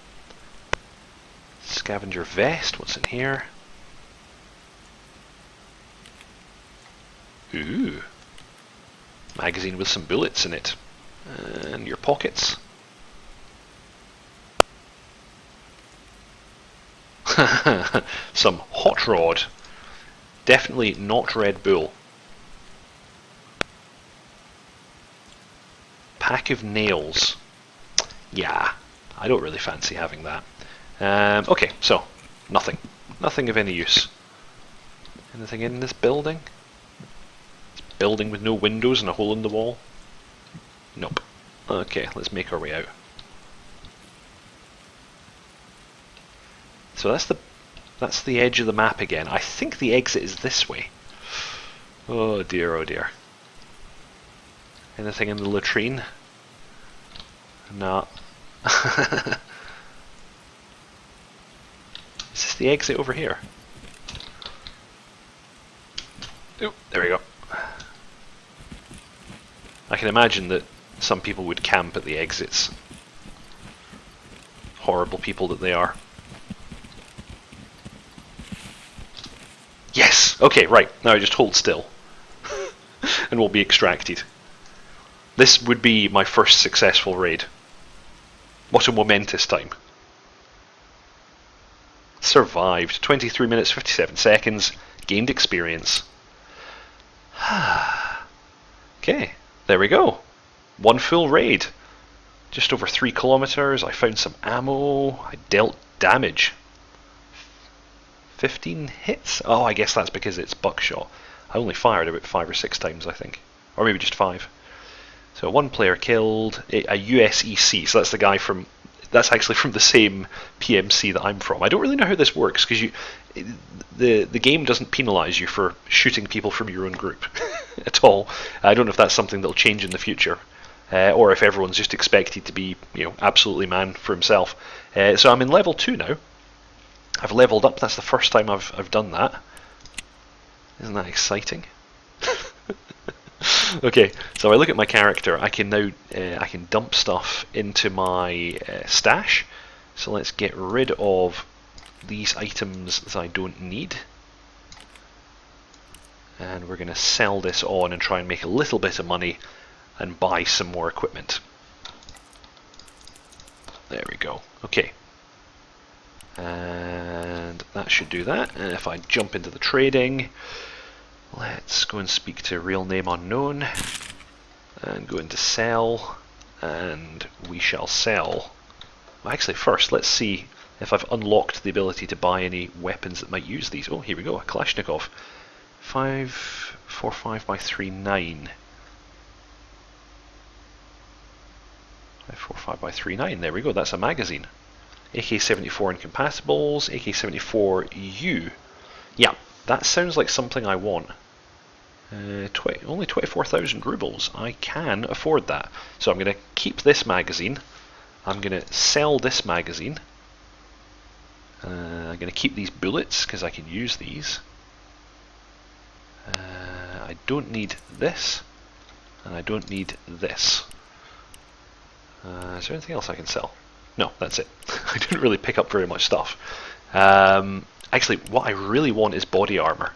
Speaker 1: Scavenger vest, what's in here? Ooh. Magazine with some bullets in it. And your pockets. Some hot rod. Definitely not Red Bull. Pack of nails. Yeah, I don't really fancy having that. Okay, so nothing. Nothing of any use. Anything in this building? This building with no windows and a hole in the wall? Nope. Okay, let's make our way out. So that's the edge of the map again. I think the exit is this way. Oh dear, oh dear. Anything in the latrine? No. Is this the exit over here? Oh, there we go. I can imagine that some people would camp at the exits. Horrible people that they are. Yes! Okay, right. Now I just hold still. And we'll be extracted. This would be my first successful raid. What a momentous time. Survived. 23 minutes, 57 seconds. Gained experience. Okay, there we go. One full raid. Just over 3 kilometers. I found some ammo. I dealt damage. 15 hits? Oh, I guess that's because it's buckshot. I only fired about 5 or 6 times, I think. Or maybe just 5. So one player killed, a USEC, so that's the guy from, that's actually from the same PMC that I'm from. I don't really know how this works, because the game doesn't penalise you for shooting people from your own group at all. I don't know if that's something that'll change in the future, or if everyone's just expected to be, you know, absolutely man for himself. So I'm in level 2 now. I've leveled up, that's the first time I've done that. Isn't that exciting? Okay, so I look at my character. I can now I can dump stuff into my stash. So let's get rid of these items that I don't need. And we're going to sell this on and try and make a little bit of money and buy some more equipment. There we go. Okay. And that should do that. And if I jump into the trading, let's go and speak to real name unknown and go into sell, and we shall sell. Well, actually, first let's see if I've unlocked the ability to buy any weapons that might use these. Oh, here we go, a Kalashnikov. 545 by 39. 545 by 39. There we go. That's a magazine. AK-74 incompatibles. AK-74U. Yeah, that sounds like something I want. Only 24,000 rubles. I can afford that. So I'm going to keep this magazine. I'm going to sell this magazine. I'm going to keep these bullets because I can use these. I don't need this, and I don't need this. Is there anything else I can sell? No, that's it. I didn't really pick up very much stuff. Actually, what I really want is body armor.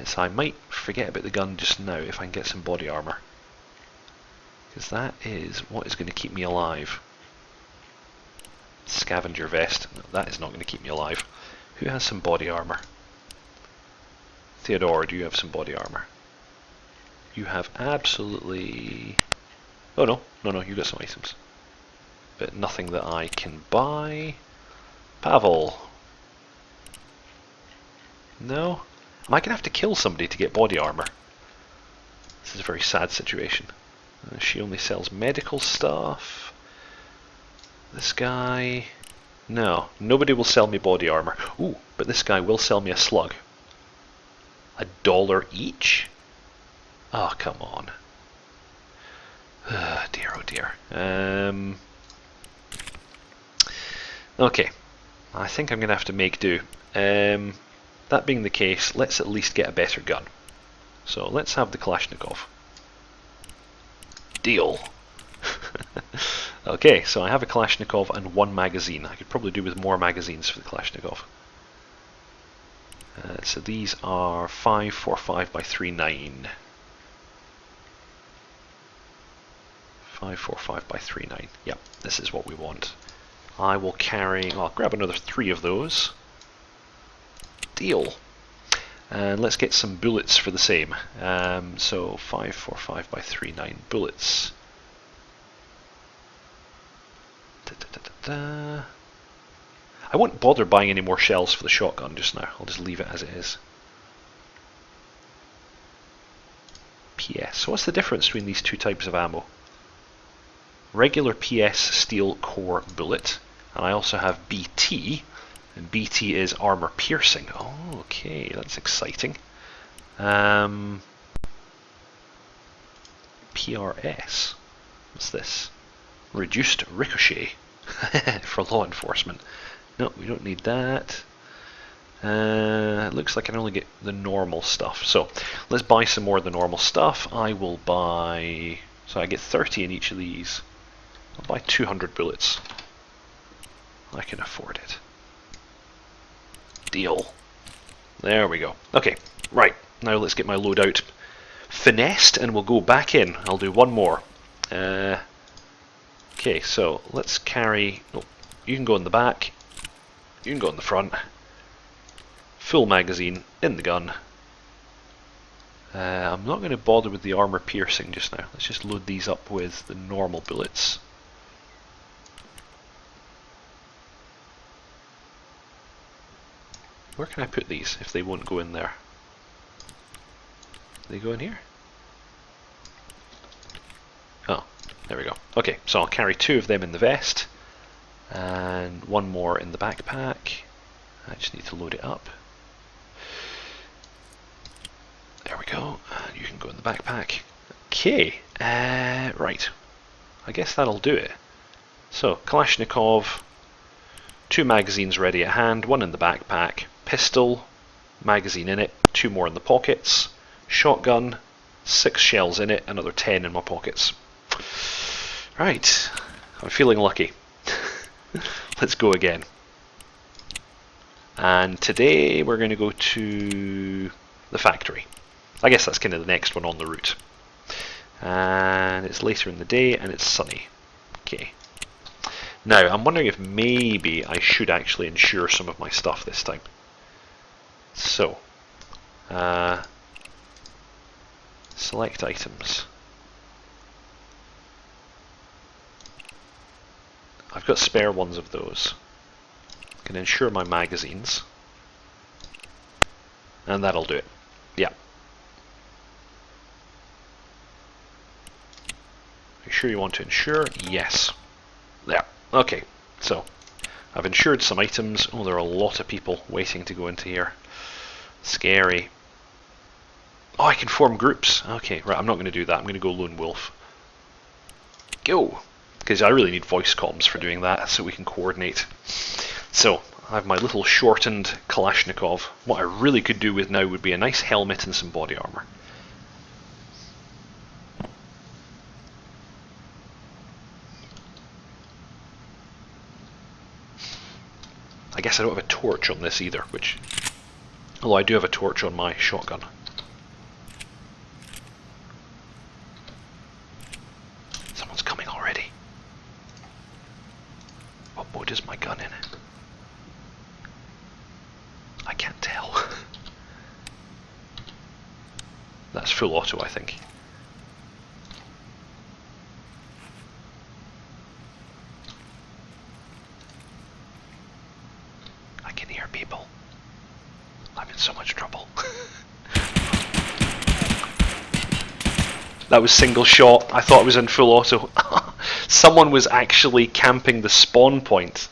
Speaker 1: So I might forget about the gun just now if I can get some body armor. Because that is what is going to keep me alive. Scavenger vest. No, that is not going to keep me alive. Who has some body armor? Theodore, do you have some body armor? You have absolutely... Oh no, you got some items. But nothing that I can buy. Pavel. No? Am I going to have to kill somebody to get body armor? This is a very sad situation. She only sells medical stuff. This guy... No, nobody will sell me body armor. Ooh, but this guy will sell me a slug. $1 each? Oh, come on. Dear, oh dear. Okay, I think I'm going to have to make do. That being the case, let's at least get a better gun. So let's have the Kalashnikov. Deal. Okay, so I have a Kalashnikov and one magazine. I could probably do with more magazines for the Kalashnikov. So these are 545 by 39. 545 by 39. Yep, this is what we want. I will carry... I'll grab another 3 of those. Deal. And let's get some bullets for the same. So 545 by 39 bullets. I won't bother buying any more shells for the shotgun just now. I'll just leave it as it is. PS. So what's the difference between these two types of ammo? Regular PS steel core bullet, and I also have BT, and BT is armor piercing. Oh, okay, that's exciting. PRS. What's this? Reduced ricochet for law enforcement. No, we don't need that. It looks like I can only get the normal stuff. So let's buy some more of the normal stuff. I will buy... So I get 30 in each of these. I'll buy 200 bullets. I can afford it. Deal. There we go. Okay, right. Now let's get my loadout finessed and we'll go back in. I'll do one more. Okay, so let's carry... Oh, you can go in the back. You can go in the front. Full magazine in the gun. I'm not going to bother with the armor piercing just now. Let's just load these up with the normal bullets. Where can I put these if they won't go in there? Do they go in here? Oh, there we go. Okay, so I'll carry 2 of them in the vest and 1 more in the backpack. I just need to load it up. There we go. And you can go in the backpack. Okay, right. I guess that'll do it. So, Kalashnikov, 2 magazines ready at hand, 1 in the backpack, pistol, magazine in it, 2 more in the pockets, shotgun, 6 shells in it, another 10 in my pockets. Right, I'm feeling lucky. Let's go again. And today we're going to go to the factory. I guess that's kind of the next one on the route. And it's later in the day and it's sunny. Okay. Now, I'm wondering if maybe I should actually insure some of my stuff this time. So, select items. I've got spare ones of those. I can insure my magazines. And that'll do it. Yeah. Are you sure you want to insure? Yes. There. Okay. So, I've insured some items. Oh, there are a lot of people waiting to go into here. Scary. Oh, I can form groups. Okay, right, I'm not going to do that. I'm going to go lone wolf. Go! Because I really need voice comms for doing that, so we can coordinate. So, I have my little shortened Kalashnikov. What I really could do with now would be a nice helmet and some body armor. I guess I don't have a torch on this either, which... Although I do have a torch on my shotgun. Someone's coming already. What mode is my gun in? I can't tell. That's full auto, I think. I can hear people. I'm in so much trouble. That was single shot. I thought it was in full auto. Someone was actually camping the spawn point.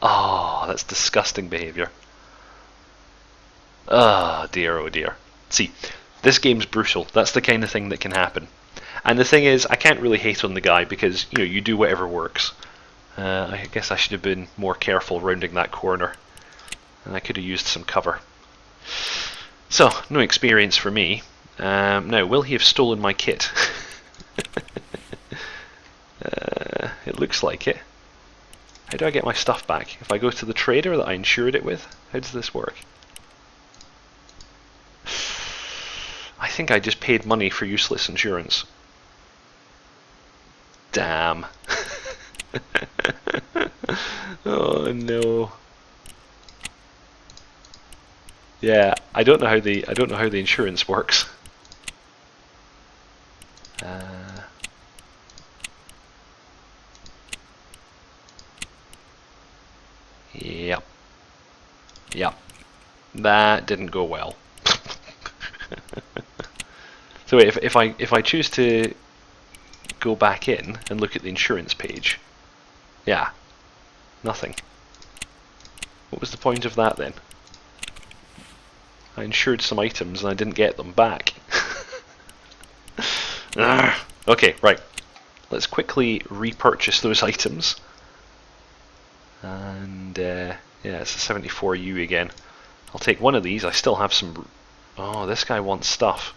Speaker 1: Oh, that's disgusting behaviour. Oh dear, oh dear. See, this game's brutal. That's the kind of thing that can happen. And the thing is, I can't really hate on the guy because, you know, you do whatever works. I guess I should have been more careful rounding that corner. And I could have used some cover. So, no experience for me. Now, will he have stolen my kit? It looks like it. How do I get my stuff back? If I go to the trader that I insured it with? How does this work? I think I just paid money for useless insurance. Damn. Oh no. Yeah, I don't know how the insurance works. Yep. Yep. That didn't go well. So wait, if I choose to go back in and look at the insurance page, yeah, nothing. What was the point of that then? I insured some items and I didn't get them back. Okay, right. Let's quickly repurchase those items. And yeah, it's a 74U again. I'll take one of these. I still have some... Oh, this guy wants stuff.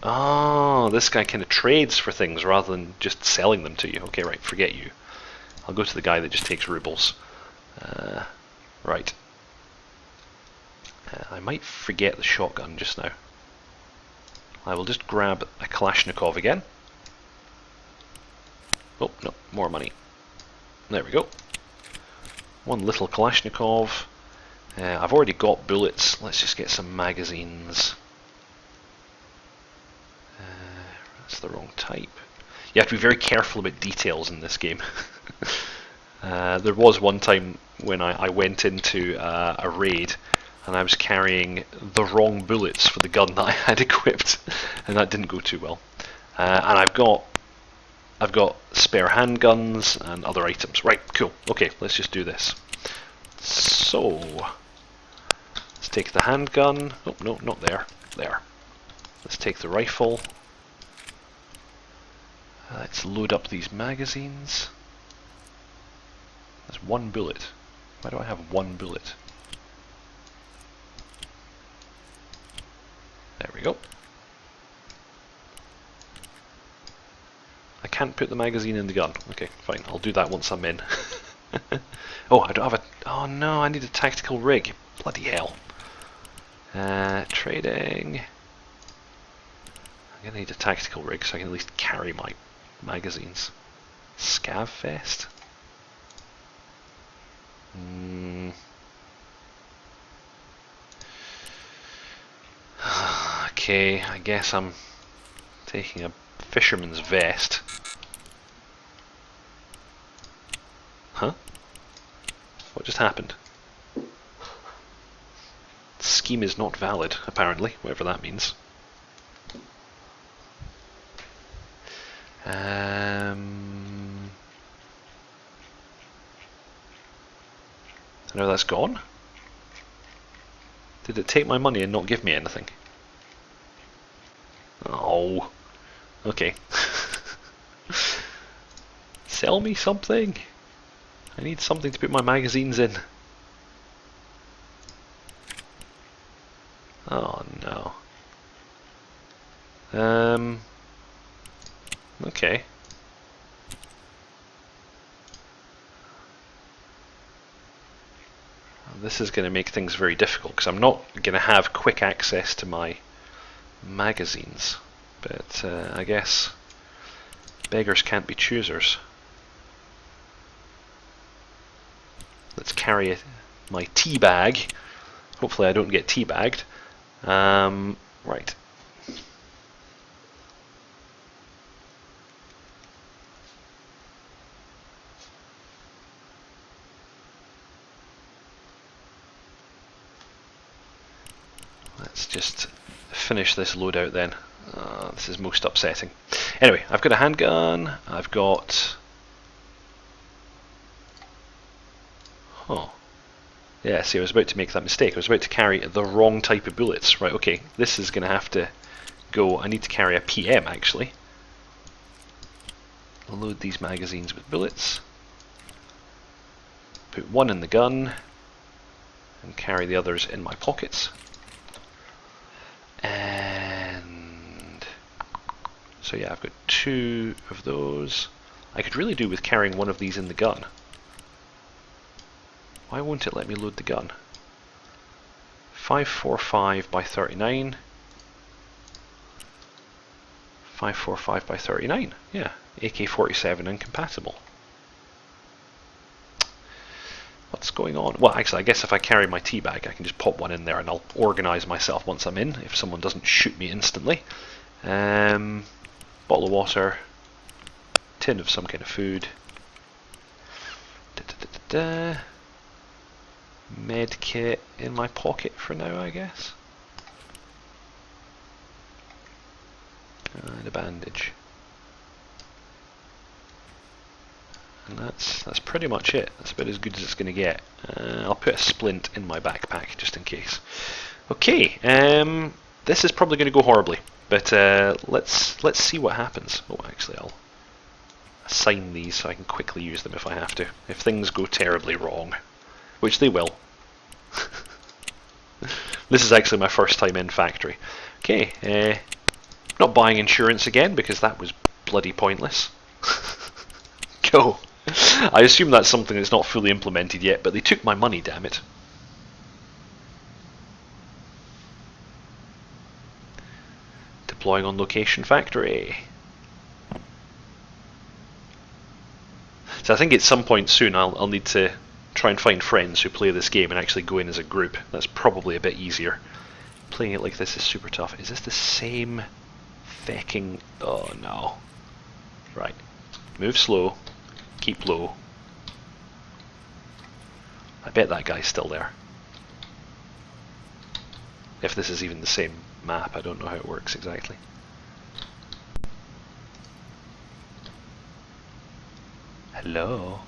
Speaker 1: Oh, this guy kind of trades for things rather than just selling them to you. Okay, right, forget you. I'll go to the guy that just takes rubles. Right. I might forget the shotgun just now. I will just grab a Kalashnikov again. Oh, no, more money. There we go. One little Kalashnikov. I've already got bullets. Let's just get some magazines. That's the wrong type. You have to be very careful about details in this game. There was one time when I went into a raid and I was carrying the wrong bullets for the gun that I had equipped, and that didn't go too well. And I've got spare handguns and other items. Right, cool. Okay, let's just do this. So, let's take the handgun. Oh, no, not there. There. Let's take the rifle. Let's load up these magazines. There's one bullet. Why do I have one bullet? There we go. I can't put the magazine in the gun. Okay, fine. I'll do that once I'm in. Oh, I don't have a... Oh no, I need a tactical rig. Bloody hell. Trading. I'm going to need a tactical rig so I can at least carry my magazines. Scav vest? Okay, I guess I'm taking a fisherman's vest. Huh? What just happened? Scheme is not valid, apparently, whatever that means. I know that's gone. Did it take my money and not give me anything? Oh, okay. Sell me something. I need something to put my magazines in. Oh no. Okay. This is going to make things very difficult because I'm not going to have quick access to my magazines. But I guess beggars can't be choosers. Let's carry my tea bag. Hopefully I don't get tea bagged. Right. Let's just finish this loadout then. This is most upsetting. Anyway, I've got a handgun. I've got... Oh. Yeah, see, I was about to make that mistake. I was about to carry the wrong type of bullets. Right, okay, this is going to have to go. I need to carry a PM, actually. Load these magazines with bullets. Put one in the gun. And carry the others in my pockets. And... So yeah, I've got 2 of those. I could really do with carrying one of these in the gun. Why won't it let me load the gun? 545 by 39. 545 by 39. Yeah, AK-47 incompatible. What's going on? Well, actually, I guess if I carry my tea bag, I can just pop one in there and I'll organise myself once I'm in, if someone doesn't shoot me instantly. Bottle of water. Tin of some kind of food. Med kit in my pocket for now, I guess. And a bandage. And that's pretty much it. That's about as good as it's going to get. I'll put a splint in my backpack just in case. Okay, this is probably going to go horribly, but let's see what happens. Oh, actually, I'll assign these so I can quickly use them if I have to. If things go terribly wrong, which they will. This is actually my first time in factory. Okay, not buying insurance again because that was bloody pointless. Go. I assume that's something that's not fully implemented yet, but they took my money, damn it. Deploying on location factory. So I think at some point soon I'll need to try and find friends who play this game and actually go in as a group. That's probably a bit easier. Playing it like this is super tough. Is this the same fecking... Oh no. Right. Move slow. Keep low. I bet that guy's still there. If this is even the same map, I don't know how it works exactly. Hello?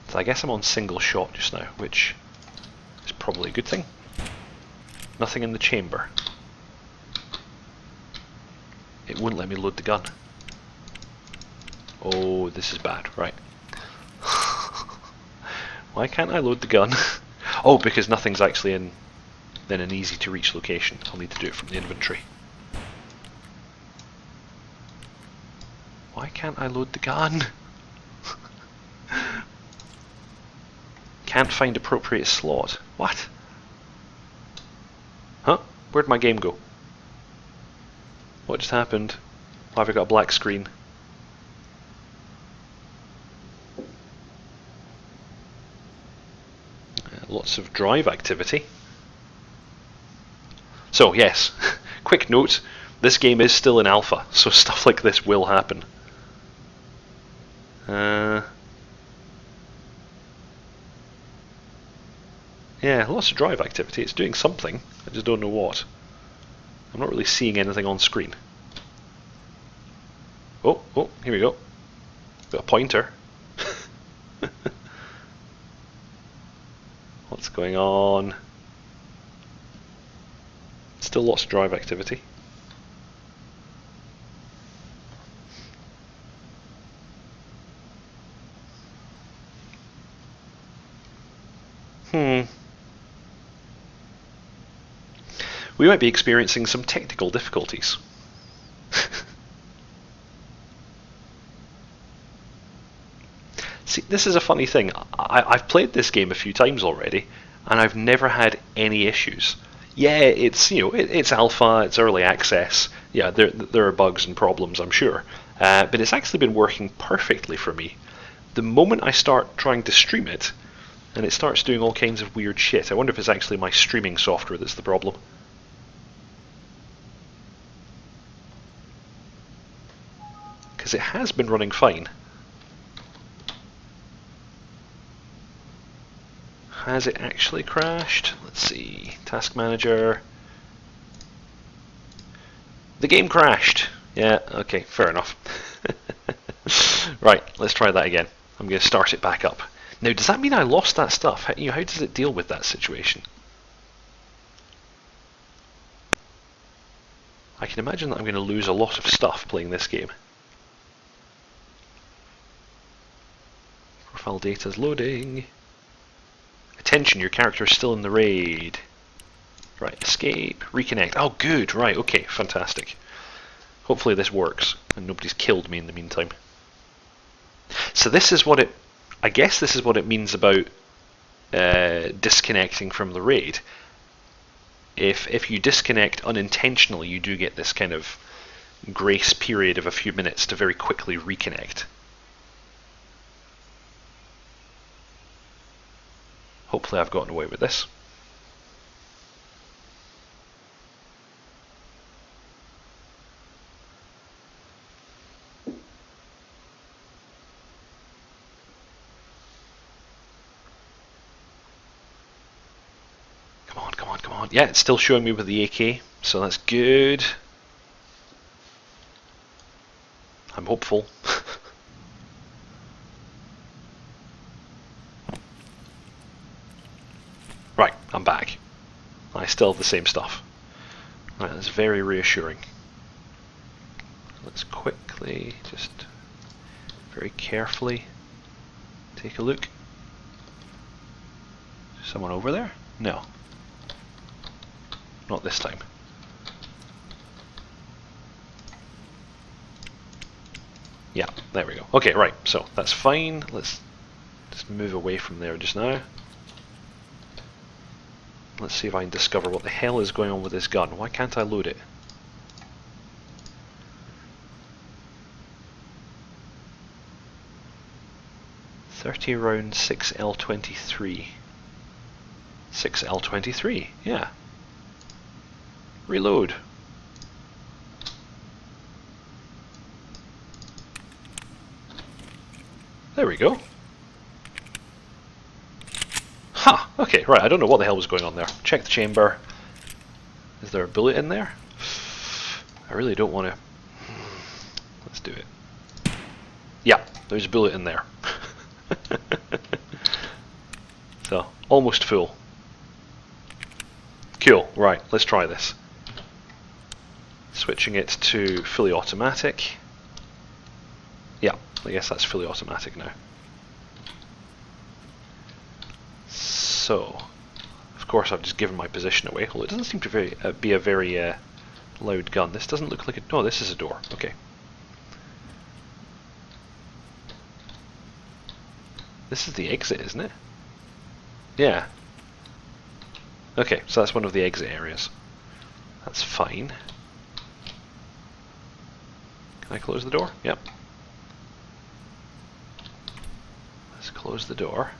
Speaker 1: So I guess I'm on single shot just now, which is probably a good thing. Nothing in the chamber. It wouldn't let me load the gun. Oh, this is bad, right. Why can't I load the gun? Oh, because nothing's actually in an easy to reach location. I'll need to do it from the inventory. Why can't I load the gun? Can't find appropriate slot. What? Huh? Where'd my game go? What just happened? Why have I got a black screen? Lots of drive activity. So yes, quick note, this game is still in alpha, so stuff like this will happen. Yeah, lots of drive activity. It's doing something, I just don't know what. I'm not really seeing anything on screen. Oh, here we go. Got a pointer. What's going on? Still lots of drive activity. We might be experiencing some technical difficulties. See, this is a funny thing. I've played this game a few times already, and I've never had any issues. Yeah, it's it's alpha, it's early access. Yeah, there are bugs and problems, I'm sure, but it's actually been working perfectly for me. The moment I start trying to stream it, and it starts doing all kinds of weird shit. I wonder if it's actually my streaming software that's the problem. Because it has been running fine. Has it actually crashed? Let's see. Task Manager. The game crashed. Yeah, okay, fair enough. Right, let's try that again. I'm going to start it back up. Now, does that mean I lost that stuff? How does it deal with that situation? I can imagine that I'm going to lose a lot of stuff playing this game. Profile data's loading. Attention, your character is still in the raid. Right, escape, reconnect. Oh, good, right, okay, fantastic. Hopefully this works, and nobody's killed me in the meantime. So this is what it... I guess this is what it means about disconnecting from the raid. If you disconnect unintentionally, you do get this kind of grace period of a few minutes to very quickly reconnect. Hopefully I've gotten away with this. Come on, come on, come on. Yeah, it's still showing me with the AK, so that's good. I'm hopeful. Right, I'm back. I still have the same stuff. Right, that's very reassuring. Let's quickly, just very carefully take a look. Someone over there? No. Not this time. Yeah, there we go. Okay, right, so that's fine. Let's just move away from there just now. Let's see if I can discover what the hell is going on with this gun. Why can't I load it? .30 round 6L23. 6L23, yeah. Reload. There we go. Ha! Okay, right, I don't know what the hell was going on there. Check the chamber. Is there a bullet in there? I really don't want to... Let's do it. Yeah, there's a bullet in there. So, almost full. Cool, right, let's try this. Switching it to fully automatic. Yeah, I guess that's fully automatic now. So, course I've just given my position away. Well, it doesn't seem to be a very loud gun. This doesn't look like a... No, this is a door. Okay. This is the exit, isn't it? Yeah. Okay, so that's one of the exit areas. That's fine. Can I close the door? Yep. Let's close the door.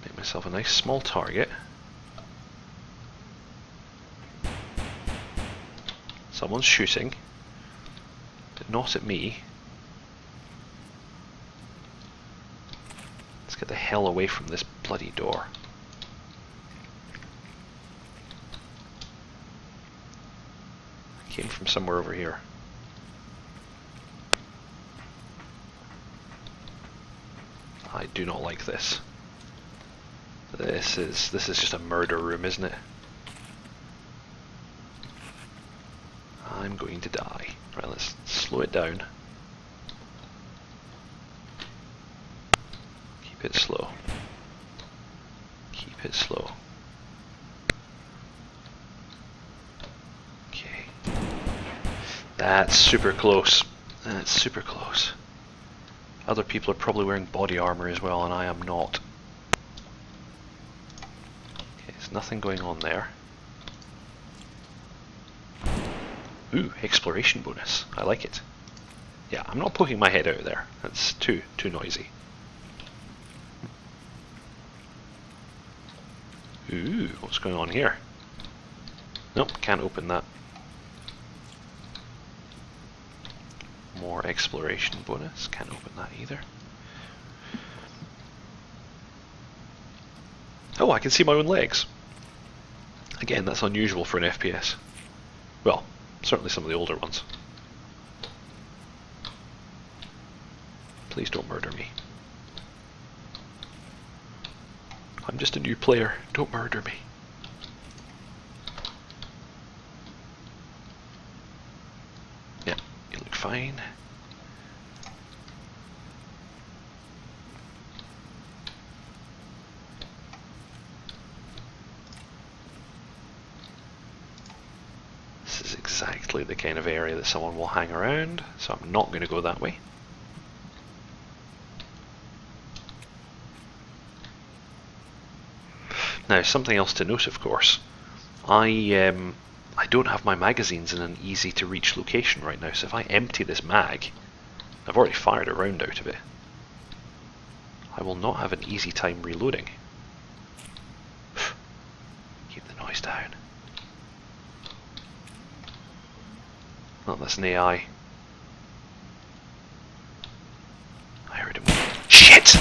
Speaker 1: Make myself a nice small target. Someone's shooting, but not at me. Let's get the hell away from this bloody door. I came from somewhere over here. I do not like this. This is just a murder room, isn't it? I'm going to die. Right, let's slow it down. Keep it slow. Keep it slow. Okay. That's super close. That's super close. Other people are probably wearing body armor as well, and I am not. Okay, there's nothing going on there. Ooh, exploration bonus. I like it. Yeah, I'm not poking my head out there. That's too noisy. Ooh, what's going on here? Nope, can't open that. More exploration bonus. Can't open that either. Oh, I can see my own legs. Again, that's unusual for an FPS. Well, certainly some of the older ones. Please don't murder me. I'm just a new player. Don't murder me. Yeah, you look fine. This is exactly the kind of area that someone will hang around, so I'm not going to go that way. Now, something else to note, of course. I don't have my magazines in an easy to reach location right now, so if I empty this mag, I've already fired a round out of it, I will not have an easy time reloading. Keep the noise down. Oh, that's an AI. I heard him. Shit!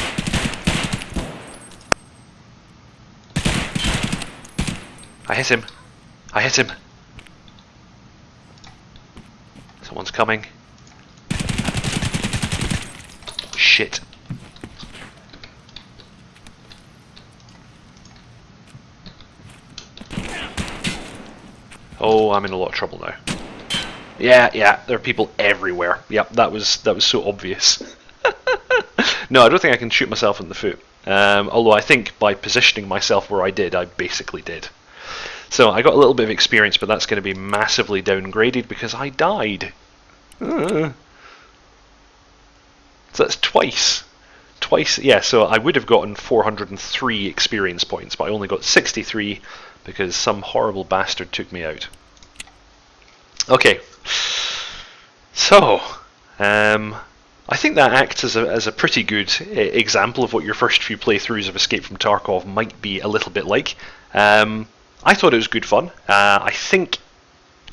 Speaker 1: I hit him. I hit him. Someone's coming. Shit. Oh, I'm in a lot of trouble now. Yeah, there are people everywhere. Yep, that was so obvious. No, I don't think I can shoot myself in the foot. Although I think by positioning myself where I did, I basically did. So I got a little bit of experience, but that's going to be massively downgraded because I died. So that's twice. Yeah, so I would have gotten 403 experience points, but I only got 63 because some horrible bastard took me out. Okay, so I think that acts as a pretty good example of what your first few playthroughs of Escape from Tarkov might be a little bit like. I thought it was good fun. I think,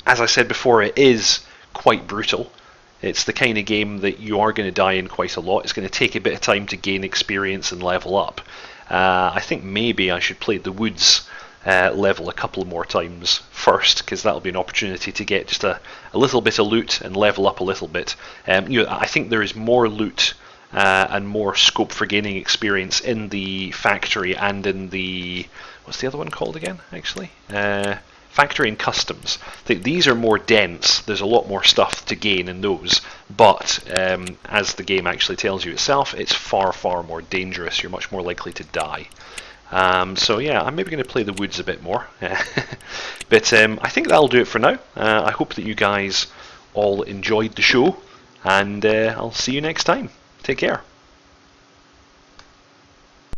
Speaker 1: as I said before, it is quite brutal. It's the kind of game that you are going to die in quite a lot. It's going to take a bit of time to gain experience and level up. I think maybe I should play the Woods level a couple more times first, because that'll be an opportunity to get just a little bit of loot and level up a little bit. I think there is more loot and more scope for gaining experience in the factory and in the... What's the other one called again, actually? Factory and Customs. These are more dense. There's a lot more stuff to gain in those, but as the game actually tells you itself, it's far, far more dangerous. You're much more likely to die. So yeah, I'm maybe going to play the woods a bit more. But I think that'll do it for now. I hope that you guys all enjoyed the show, and I'll see you next time. Take care.